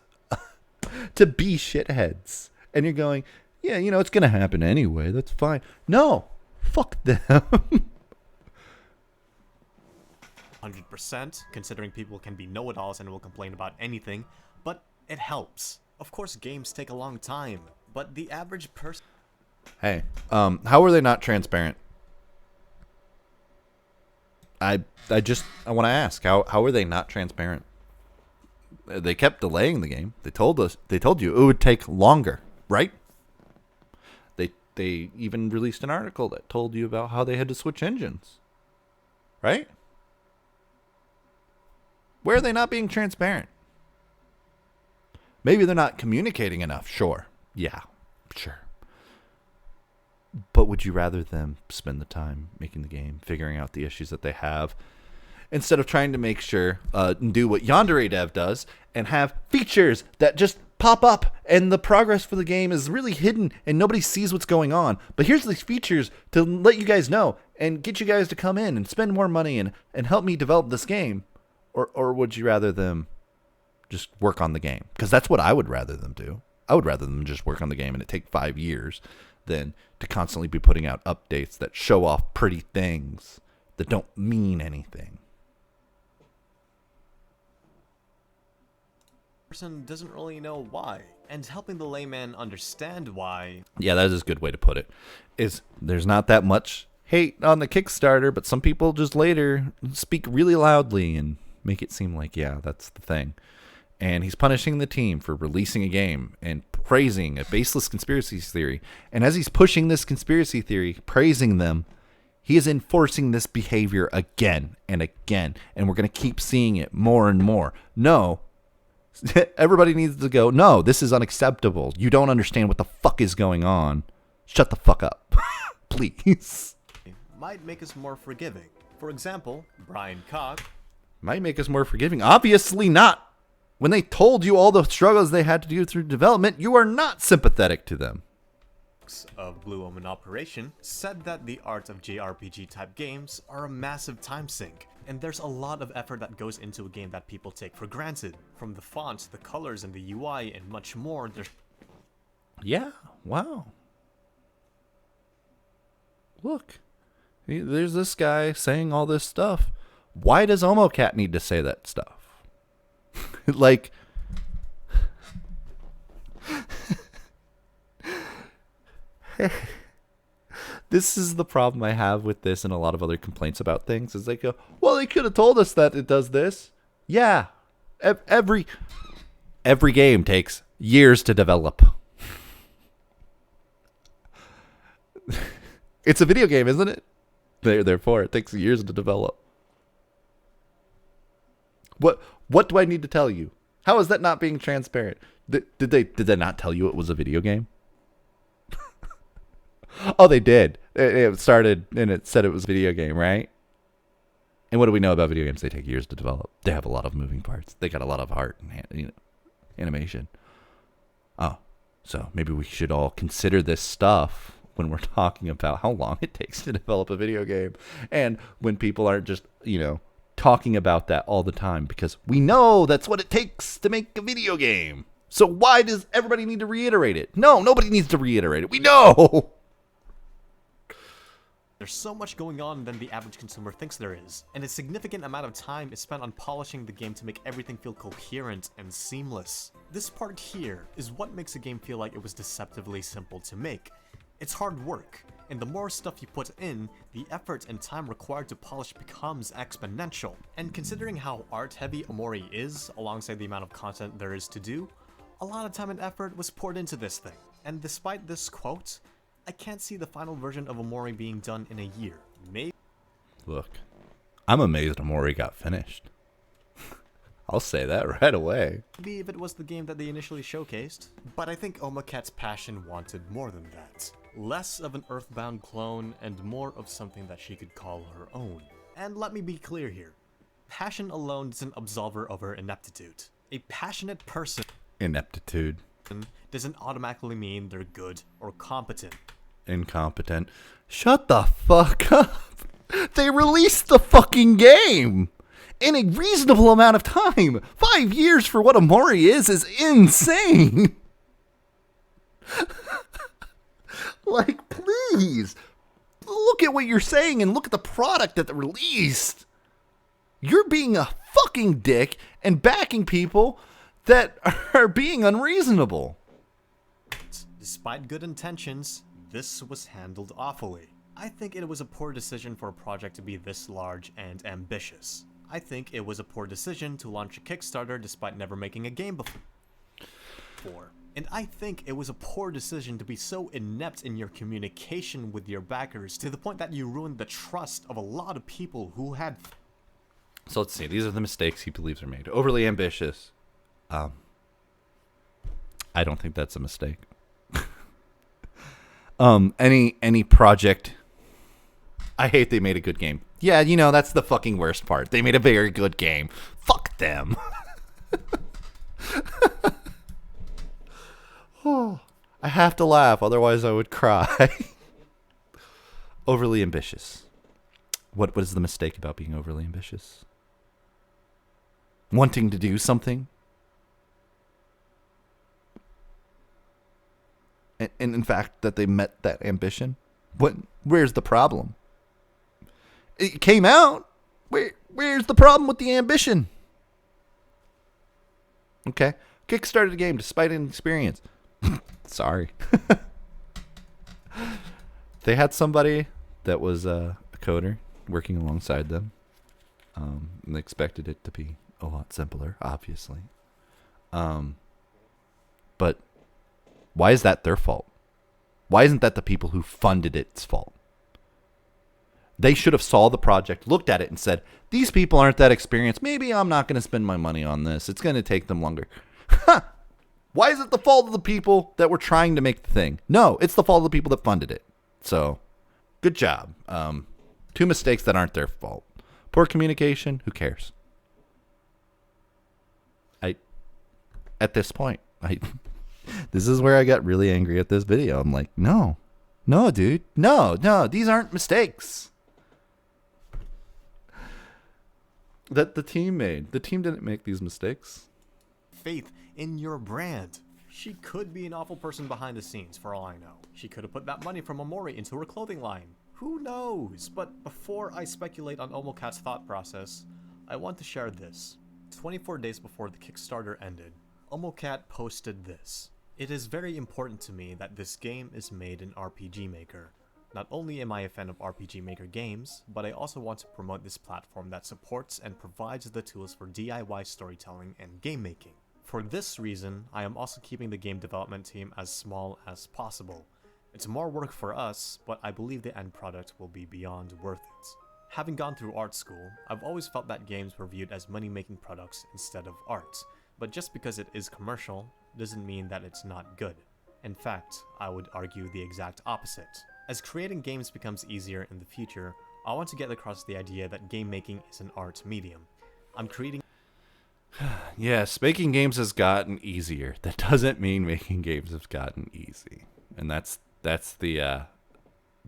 to be shitheads. And you're going, yeah, you know, it's going to happen anyway. That's fine. No, fuck them. 100%, considering people can be know-it-alls and will complain about anything, but it helps. Of course, games take a long time, but the average person... Hey, how are they not transparent? I want to ask, how are they not transparent? They kept delaying the game. They told you it would take longer, right? They even released an article that told you about how they had to switch engines, right? Where are they not being transparent? Maybe they're not communicating enough. Sure. Yeah, sure. But would you rather them spend the time making the game, figuring out the issues that they have, instead of trying to make sure, do what Yandere Dev does, and have features that just pop up, and the progress for the game is really hidden, and nobody sees what's going on. But here's these features to let you guys know, and get you guys to come in and spend more money and help me develop this game. Or would you rather them just work on the game? Because that's what I would rather them do. I would rather them just work on the game and it take 5 years than to constantly be putting out updates that show off pretty things that don't mean anything. person doesn't really know why, and helping the layman understand why... Yeah, that is a good way to put it. Is there's not that much hate on the Kickstarter, but some people just later speak really loudly and make it seem like, yeah, that's the thing. And he's punishing the team for releasing a game and praising a baseless conspiracy theory. And as he's pushing this conspiracy theory, praising them, he is enforcing this behavior again and again. And we're going to keep seeing it more and more. No, everybody needs to go, no, this is unacceptable. You don't understand what the fuck is going on. Shut the fuck up, please. Might make us more forgiving. For example, Brian Koch might make us more forgiving. Obviously not. When they told you all the struggles they had to do through development, you are not sympathetic to them. of Blue Omen Operation said that the art of JRPG type games are a massive time sink, and there's a lot of effort that goes into a game that people take for granted. From the fonts, the colors, and the UI, and much more, there's... Yeah, wow. Look, there's this guy saying all this stuff. Why does Omocat need to say that stuff? Like, This is the problem I have with this and a lot of other complaints about things is they go, well, they could have told us that it does this. Yeah. Every game takes years to develop. It's a video game, isn't it? Therefore, it takes years to develop. What do I need to tell you? How is that not being transparent? Did they not tell you it was a video game? Oh, they did. It started and it said it was a video game, right? And what do we know about video games? They take years to develop. They have a lot of moving parts. They got a lot of art and animation. Oh, so maybe we should all consider this stuff when we're talking about how long it takes to develop a video game, and when people aren't just talking about that all the time, because we know that's what it takes to make a video game. So why does everybody need to reiterate it? No, nobody needs to reiterate it. We know. There's so much going on than the average consumer thinks there is, and a significant amount of time is spent on polishing the game to make everything feel coherent and seamless. This part here is what makes a game feel like it was deceptively simple to make. It's hard work, and the more stuff you put in, the effort and time required to polish becomes exponential. And considering how art-heavy Omori is, alongside the amount of content there is to do, a lot of time and effort was poured into this thing. And despite this quote, I can't see the final version of Omori being done in a year. Maybe. Look, I'm amazed Omori got finished. I'll say that right away. Maybe if it was the game that they initially showcased. But I think Omocat's passion wanted more than that. Less of an Earthbound clone and more of something that she could call her own. And let me be clear here. Passion alone doesn't absolve her of her ineptitude. A passionate person Ineptitude. doesn't automatically mean they're good or competent. Incompetent. Shut the fuck up. They released the fucking game in a reasonable amount of time. 5 years for what Omori is insane. Like, please. Look at what you're saying and look at the product that they released. You're being a fucking dick and backing people that are being unreasonable. Despite good intentions, this was handled awfully. I think it was a poor decision for a project to be this large and ambitious. I think it was a poor decision to launch a Kickstarter despite never making a game before. And I think it was a poor decision to be so inept in your communication with your backers to the point that you ruined the trust of a lot of people who had... So let's see. These are the mistakes he believes are made. Overly ambitious. I don't think that's a mistake. Any project. I hate they made a good game. Yeah, that's the fucking worst part. They made a very good game. Fuck them. Oh, I have to laugh, otherwise I would cry. Overly ambitious. What is the mistake about being overly ambitious? Wanting to do something. And in fact, that they met that ambition. Where's the problem? It came out. Where's the problem with the ambition? Okay. Kickstarted a game despite inexperience. Sorry. They had somebody that was a coder working alongside them. And they expected it to be a lot simpler, obviously. But why is that their fault? Why isn't that the people who funded it's fault? They should have saw the project, looked at it, and said, these people aren't that experienced. Maybe I'm not going to spend my money on this. It's going to take them longer. Why is it the fault of the people that were trying to make the thing? No, it's the fault of the people that funded it. So, good job. Two mistakes that aren't their fault. Poor communication, who cares? At this point, this is where I got really angry at this video. I'm like, no, dude, no, these aren't mistakes that the team made. The team didn't make these mistakes. Faith in your brand. She could be an awful person behind the scenes, for all I know. She could have put that money from Omori into her clothing line. Who knows? But before I speculate on Omocat's thought process, I want to share this. 24 days before the Kickstarter ended, Omocat posted this. It is very important to me that this game is made in RPG Maker. Not only am I a fan of RPG Maker games, but I also want to promote this platform that supports and provides the tools for DIY storytelling and game making. For this reason, I am also keeping the game development team as small as possible. It's more work for us, but I believe the end product will be beyond worth it. Having gone through art school, I've always felt that games were viewed as money-making products instead of art, but just because it is commercial doesn't mean that it's not good. In fact, I would argue the exact opposite. As creating games becomes easier in the future, I want to get across the idea that game making is an art medium. I'm creating Yes, making games has gotten easier. That doesn't mean making games has gotten easy. And that's the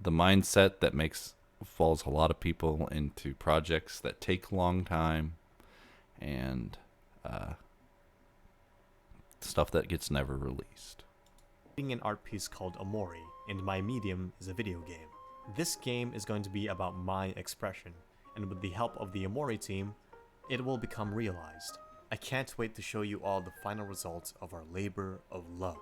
mindset that falls a lot of people into projects that take a long time and stuff that gets never released. an art piece called Omori, and my medium is a video game. This game is going to be about my expression, and with the help of the Omori team, it will become realized. I can't wait to show you all the final results of our labor of love.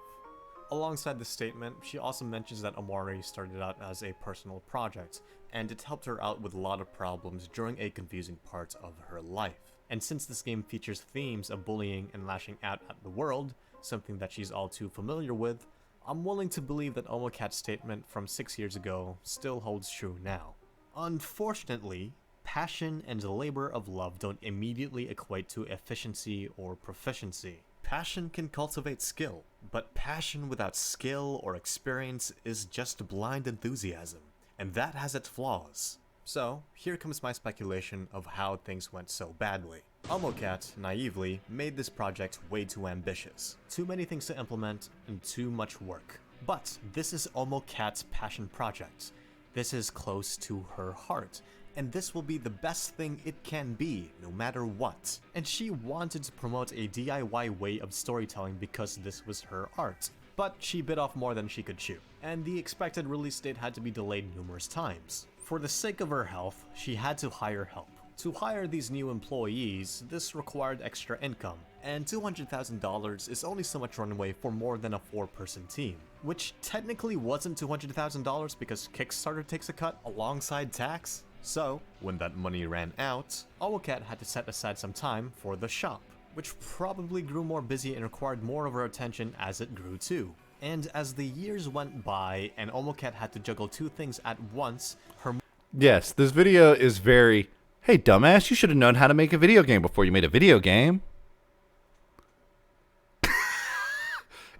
Alongside this statement, she also mentions that Omori started out as a personal project, and it helped her out with a lot of problems during a confusing part of her life. And since this game features themes of bullying and lashing out at the world, something that she's all too familiar with, I'm willing to believe that Omocat's statement from 6 years ago still holds true now. Unfortunately, passion and the labor of love don't immediately equate to efficiency or proficiency. Passion can cultivate skill, but passion without skill or experience is just blind enthusiasm, and that has its flaws. So, here comes my speculation of how things went so badly. Omocat, naively, made this project way too ambitious. Too many things to implement, and too much work. But this is Omocat's passion project. This is close to her heart, and this will be the best thing it can be, no matter what. And she wanted to promote a DIY way of storytelling because this was her art. But she bit off more than she could chew, and the expected release date had to be delayed numerous times. For the sake of her health, she had to hire help. To hire these new employees, this required extra income, and $200,000 is only so much runway for more than a 4-person team. Which technically wasn't $200,000 because Kickstarter takes a cut alongside tax. So, when that money ran out, Omocat had to set aside some time for the shop, which probably grew more busy and required more of her attention as it grew too. And as the years went by and Omocat had to juggle 2 things at once, her Yes, this video is very, hey dumbass, you should have known how to make a video game before you made a video game.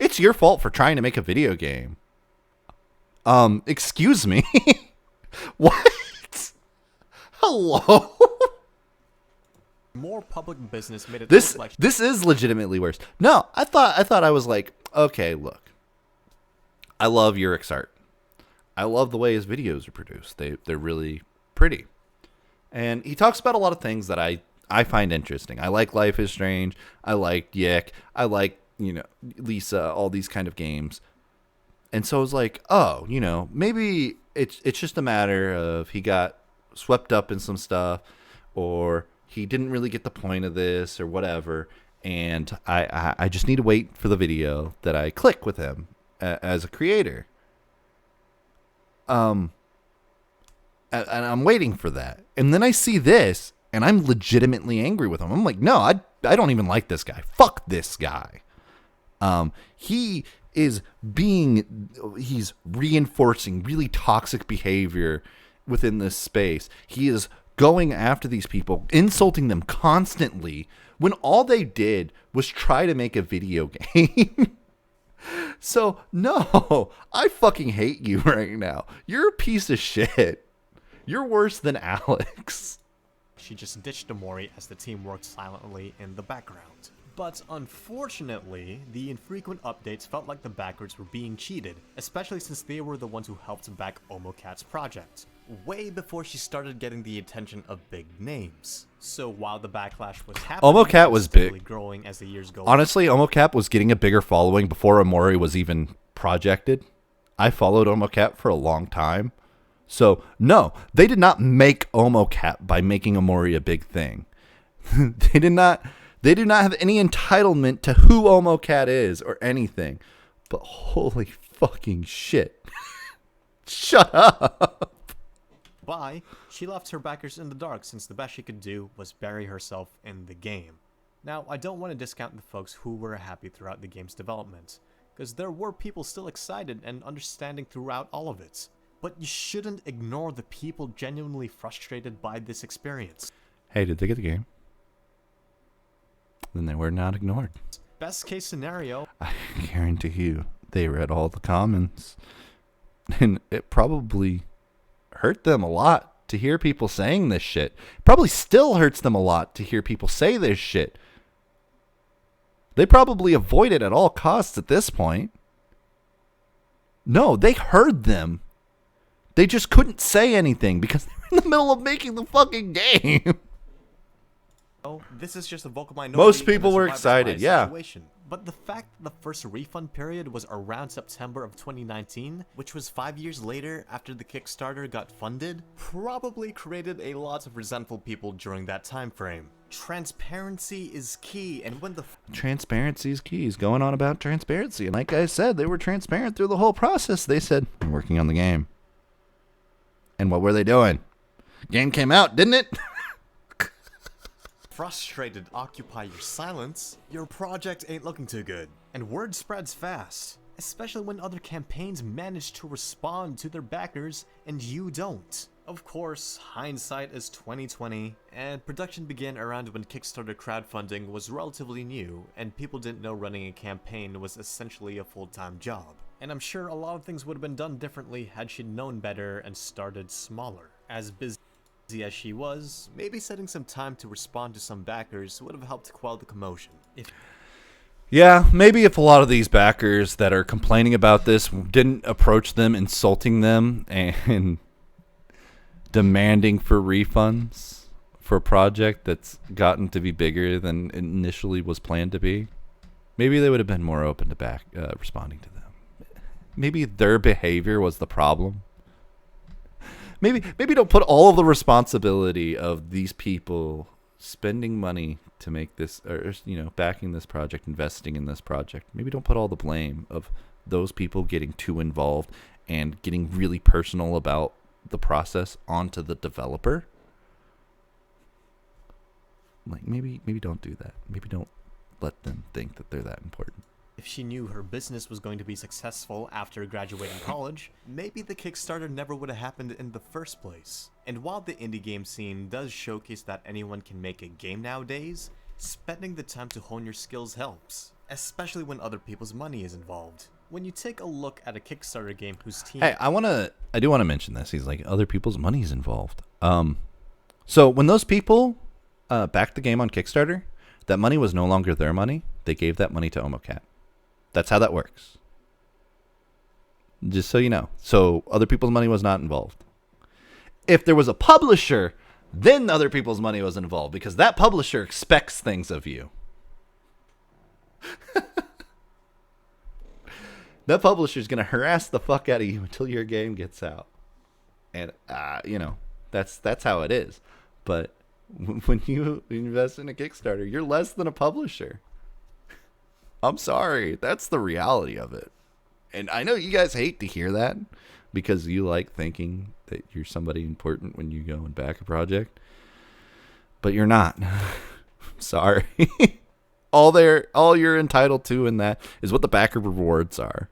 It's your fault for trying to make a video game. Excuse me? What? Hello? more public business made it This look like this is legitimately worse. No, I thought I was like, okay, look. I love Urik's art. I love the way his videos are produced. They're really pretty. And he talks about a lot of things that I find interesting. I like Life is Strange. I like Yik. I like, Lisa, all these kind of games. And so I was like, oh, maybe it's just a matter of he got swept up in some stuff, or he didn't really get the point of this, or whatever. And I just need to wait for the video that I click with him as a creator. And I'm waiting for that. And then I see this, and I'm legitimately angry with him. I'm like, no, I don't even like this guy. Fuck this guy. He's reinforcing really toxic behavior within this space. He is going after these people, insulting them constantly, when all they did was try to make a video game. So, no, I fucking hate you right now. You're a piece of shit. You're worse than Alex. she just ditched Omori as the team worked silently in the background. But unfortunately, the infrequent updates felt like the backers were being cheated, especially since they were the ones who helped back Omocat's project, way before she started getting the attention of big names. So while the backlash was happening, Omocat was big. Growing as the years go. Honestly, Omocat was getting a bigger following before Omori was even projected. I followed Omocat for a long time. So, no, they did not make Omocat by making Omori a big thing. They do not have any entitlement to who Omocat is or anything. but holy fucking shit. Shut up. Bye, she left her backers in the dark since the best she could do was bury herself in the game. Now, I don't want to discount the folks who were happy throughout the game's development, because there were people still excited and understanding throughout all of it. But you shouldn't ignore the people genuinely frustrated by this experience. Hey, did they get the game? Then they were not ignored. Best case scenario, I guarantee you, they read all the comments. And it probably hurt them a lot to hear people saying this shit. Probably still hurts them a lot to hear people say this shit. They probably avoid it at all costs at this point. No, they heard them. They just couldn't say anything because they were in the middle of making the fucking game. this is just a vocal minority. Most people in a were survivor's excited, bias yeah. situation. But the fact that the first refund period was around September of 2019, which was 5 years later after the Kickstarter got funded, probably created a lot of resentful people during that time frame. Transparency is key, and when the Transparency is key. He's going on about transparency. And like I said, they were transparent through the whole process. They said, we're working on the game. And what were they doing? Game came out, didn't it? frustrated occupy your silence, your project ain't looking too good. And word spreads fast, especially when other campaigns manage to respond to their backers and you don't. Of course, hindsight is 2020, and production began around when Kickstarter crowdfunding was relatively new, and people didn't know running a campaign was essentially a full-time job. And I'm sure a lot of things would have been done differently had she known better and started smaller. As busy as she was, maybe setting some time to respond to some backers would have helped quell the commotion. Yeah, maybe if a lot of these backers that are complaining about this didn't approach them, insulting them, and demanding for refunds for a project that's gotten to be bigger than initially was planned to be, maybe they would have been more open to responding to them. Maybe their behavior was the problem. Maybe don't put all of the responsibility of these people spending money to make this, or backing this project, investing in this project. Maybe don't put all the blame of those people getting too involved and getting really personal about the process onto the developer. Like maybe don't do that. Maybe don't let them think that they're that important. If she knew her business was going to be successful after graduating college, maybe the Kickstarter never would have happened in the first place. And while the indie game scene does showcase that anyone can make a game nowadays, spending the time to hone your skills helps, especially when other people's money is involved. When you take a look at a Kickstarter game whose team... Hey, I do want to mention this. He's like, other people's money is involved. So when those people backed the game on Kickstarter, that money was no longer their money. They gave that money to OmoCat. That's how that works. Just so you know. So other people's money was not involved. If there was a publisher, then other people's money was involved because that publisher expects things of you. That publisher's going to harass the fuck out of you until your game gets out. And, that's how it is. But when you invest in a Kickstarter, you're less than a publisher. I'm sorry. That's the reality of it. And I know you guys hate to hear that because you like thinking that you're somebody important when you go and back a project. But you're not. Sorry. All you're entitled to in that is what the backer rewards are.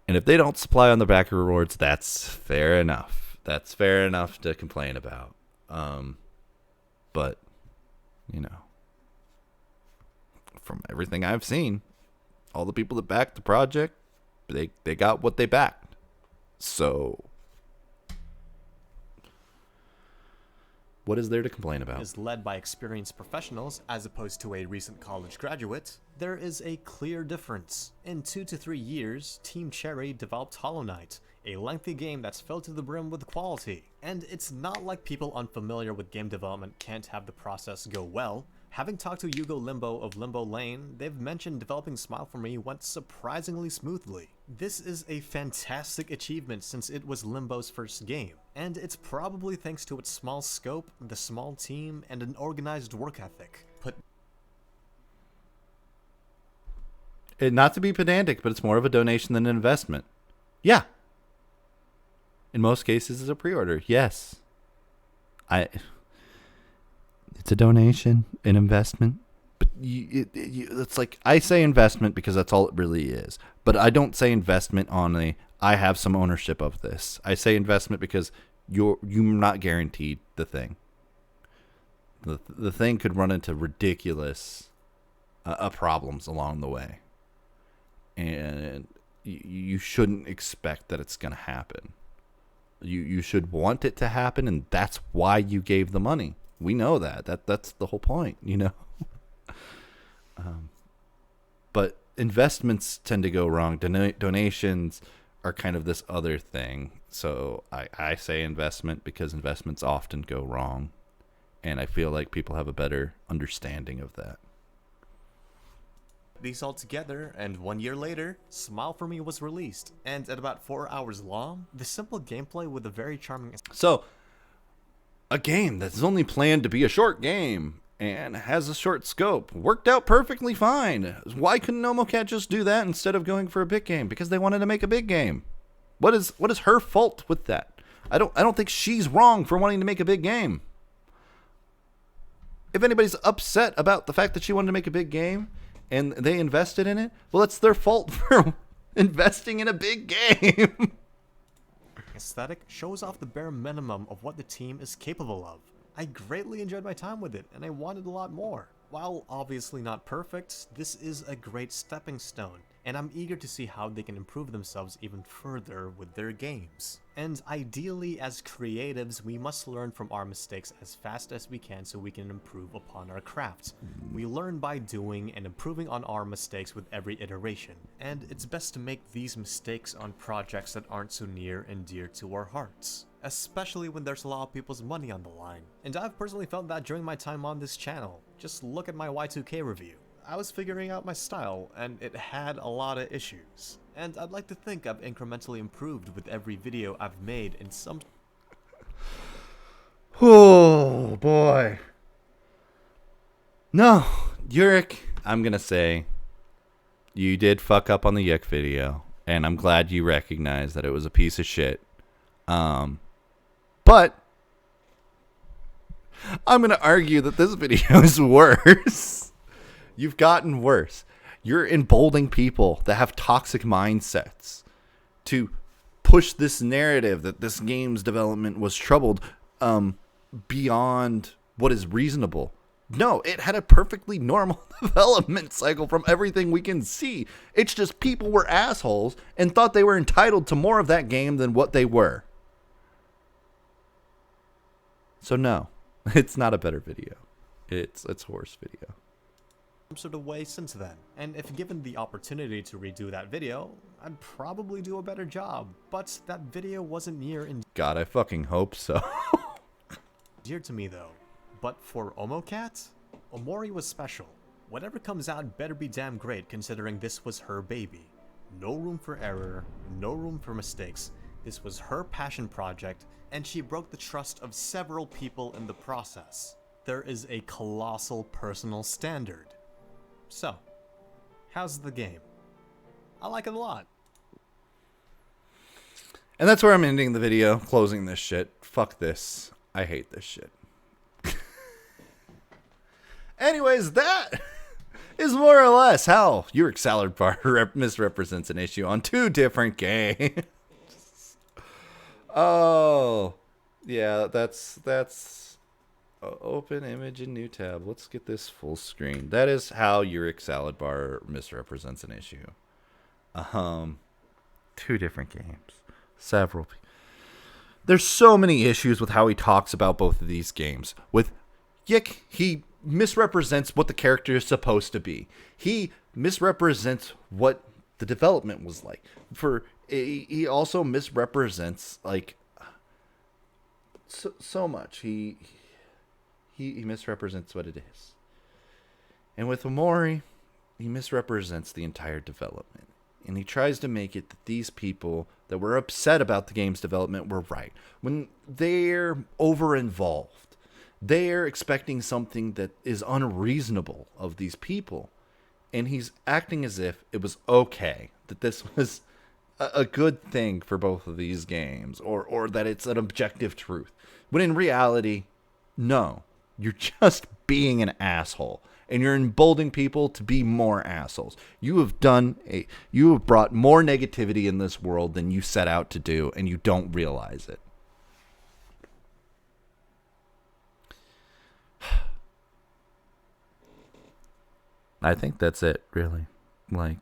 And if they don't supply on the backer rewards, that's fair enough. That's fair enough to complain about. But, from everything I've seen, all the people that backed the project, they got what they backed. So, what is there to complain about? Is led by experienced professionals as opposed to a recent college graduate, there is a clear difference. In 2 to 3 years, Team Cherry developed Hollow Knight, a lengthy game that's filled to the brim with quality. And it's not like people unfamiliar with game development can't have the process go well. Having talked to Hugo Limbo of Limbo Lane, they've mentioned developing Smile for Me went surprisingly smoothly. This is a fantastic achievement since it was Limbo's first game, and it's probably thanks to its small scope, the small team, and an organized work ethic. not to be pedantic, but it's more of a donation than an investment. Yeah. In most cases, it's a pre-order. Yes. It's a donation, an investment. But it's like, I say investment because that's all it really is. But I don't say investment on I have some ownership of this. I say investment because you're not guaranteed the thing. The thing could run into ridiculous problems along the way. And you shouldn't expect that it's going to happen. You should want it to happen, and that's why you gave the money. We know that's the whole point, you know. But investments tend to go wrong. Donations are kind of this other thing. So I say investment because investments often go wrong, and I feel like people have a better understanding of that. These all together, and 1 year later, Smile for Me was released, and at about 4 hours long, the simple gameplay with a very charming... So, a game that's only planned to be a short game and has a short scope worked out perfectly fine. Why couldn't Nomocat just do that instead of going for a big game? Because they wanted to make a big game. What is her fault with that? I don't think she's wrong for wanting to make a big game. If anybody's upset about the fact that she wanted to make a big game and they invested in it, well, it's their fault for investing in a big game. Aesthetic shows off the bare minimum of what the team is capable of. I greatly enjoyed my time with it, and I wanted a lot more. While obviously not perfect, this is a great stepping stone, and I'm eager to see how they can improve themselves even further with their games. And ideally, as creatives, we must learn from our mistakes as fast as we can so we can improve upon our craft. We learn by doing and improving on our mistakes with every iteration, and it's best to make these mistakes on projects that aren't so near and dear to our hearts, especially when there's a lot of people's money on the line. And I've personally felt that during my time on this channel. Just look at my Y2K review. I was figuring out my style, and it had a lot of issues. And I'd like to think I've incrementally improved with every video I've made in some... Oh, boy. No, Urik, I'm gonna say, you did fuck up on the Yuck video, and I'm glad you recognized that it was a piece of shit. But I'm gonna argue that this video is worse. You've gotten worse. You're emboldening people that have toxic mindsets to push this narrative that this game's development was troubled beyond what is reasonable. No, it had a perfectly normal development cycle from everything we can see. It's just people were assholes and thought they were entitled to more of that game than what they were. So no, it's not a better video. It's a worse video. Some sort of way since then, and if given the opportunity to redo that video, I'd probably do a better job, but that video wasn't near and God, I fucking hope so. dear to me though. But for Omocat, Omori was special. Whatever comes out better be damn great considering this was her baby. No room for error, no room for mistakes. This was her passion project, and she broke the trust of several people in the process. There is a colossal personal standard. So, how's the game? I like it a lot. And that's where I'm ending the video, closing this shit. Fuck this. I hate this shit. Anyways, that is more or less how Urik Salad Bar misrepresents an issue on 2 different games. Oh, yeah, that's open image in new tab. Let's get this full screen. That is how Urik Salad Bar misrepresents an issue. 2 different games. Several. There's so many issues with how he talks about both of these games. With Yik, he misrepresents what the character is supposed to be. He misrepresents what the development was like. He also misrepresents like so much. He misrepresents what it is. And with Omori, he misrepresents the entire development. And he tries to make it that these people that were upset about the game's development were right. When they're over-involved, they're expecting something that is unreasonable of these people. and he's acting as if it was okay, that this was a good thing for both of these games, or that it's an objective truth. When in reality, no. You're just being an asshole, and you're emboldening people to be more assholes. You have brought more negativity in this world than you set out to do, and you don't realize it. I think that's it, really. Like,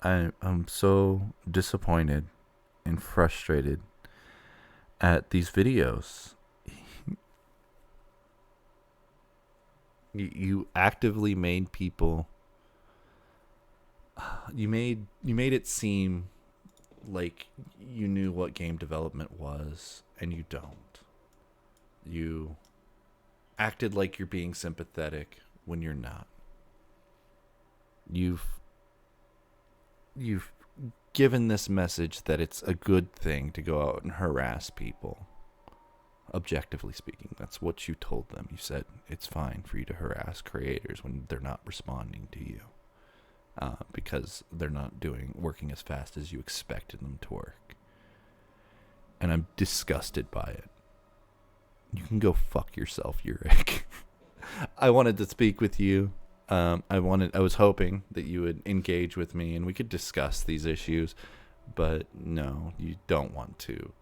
I'm so disappointed and frustrated at these videos. You actively made people. You made it seem like you knew what game development was, and you don't. You acted like you're being sympathetic when you're not. You've given this message that it's a good thing to go out and harass people. Objectively speaking, that's what you told them. You said it's fine for you to harass creators when they're not responding to you, because they're not working as fast as you expected them to work. And I'm disgusted by it. You can go fuck yourself, Urik. I wanted to speak with you. I was hoping that you would engage with me and we could discuss these issues, but no, you don't want to.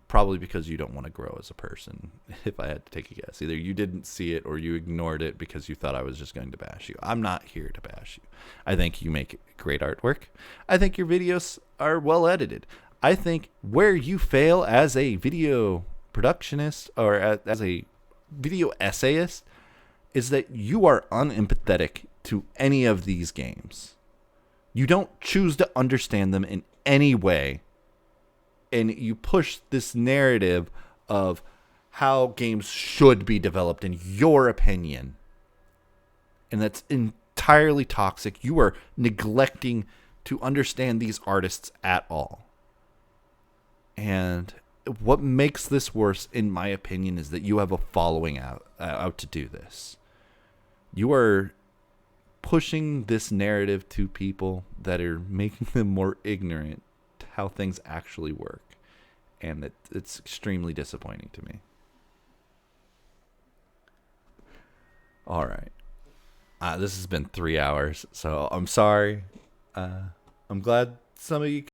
Probably because you don't want to grow as a person, if I had to take a guess. Either you didn't see it or you ignored it because you thought I was just going to bash you. I'm not here to bash you. I think you make great artwork. I think your videos are well edited. I think where you fail as a video productionist or as a video essayist is that you are unempathetic to any of these games. You don't choose to understand them in any way. And you push this narrative of how games should be developed in your opinion. And that's entirely toxic. You are neglecting to understand these artists at all. And what makes this worse, in my opinion, is that you have a following out to do this. You are pushing this narrative to people that are making them more ignorant to how things actually work. And it's extremely disappointing to me. All right. This has been 3 hours, so I'm sorry. I'm glad some of you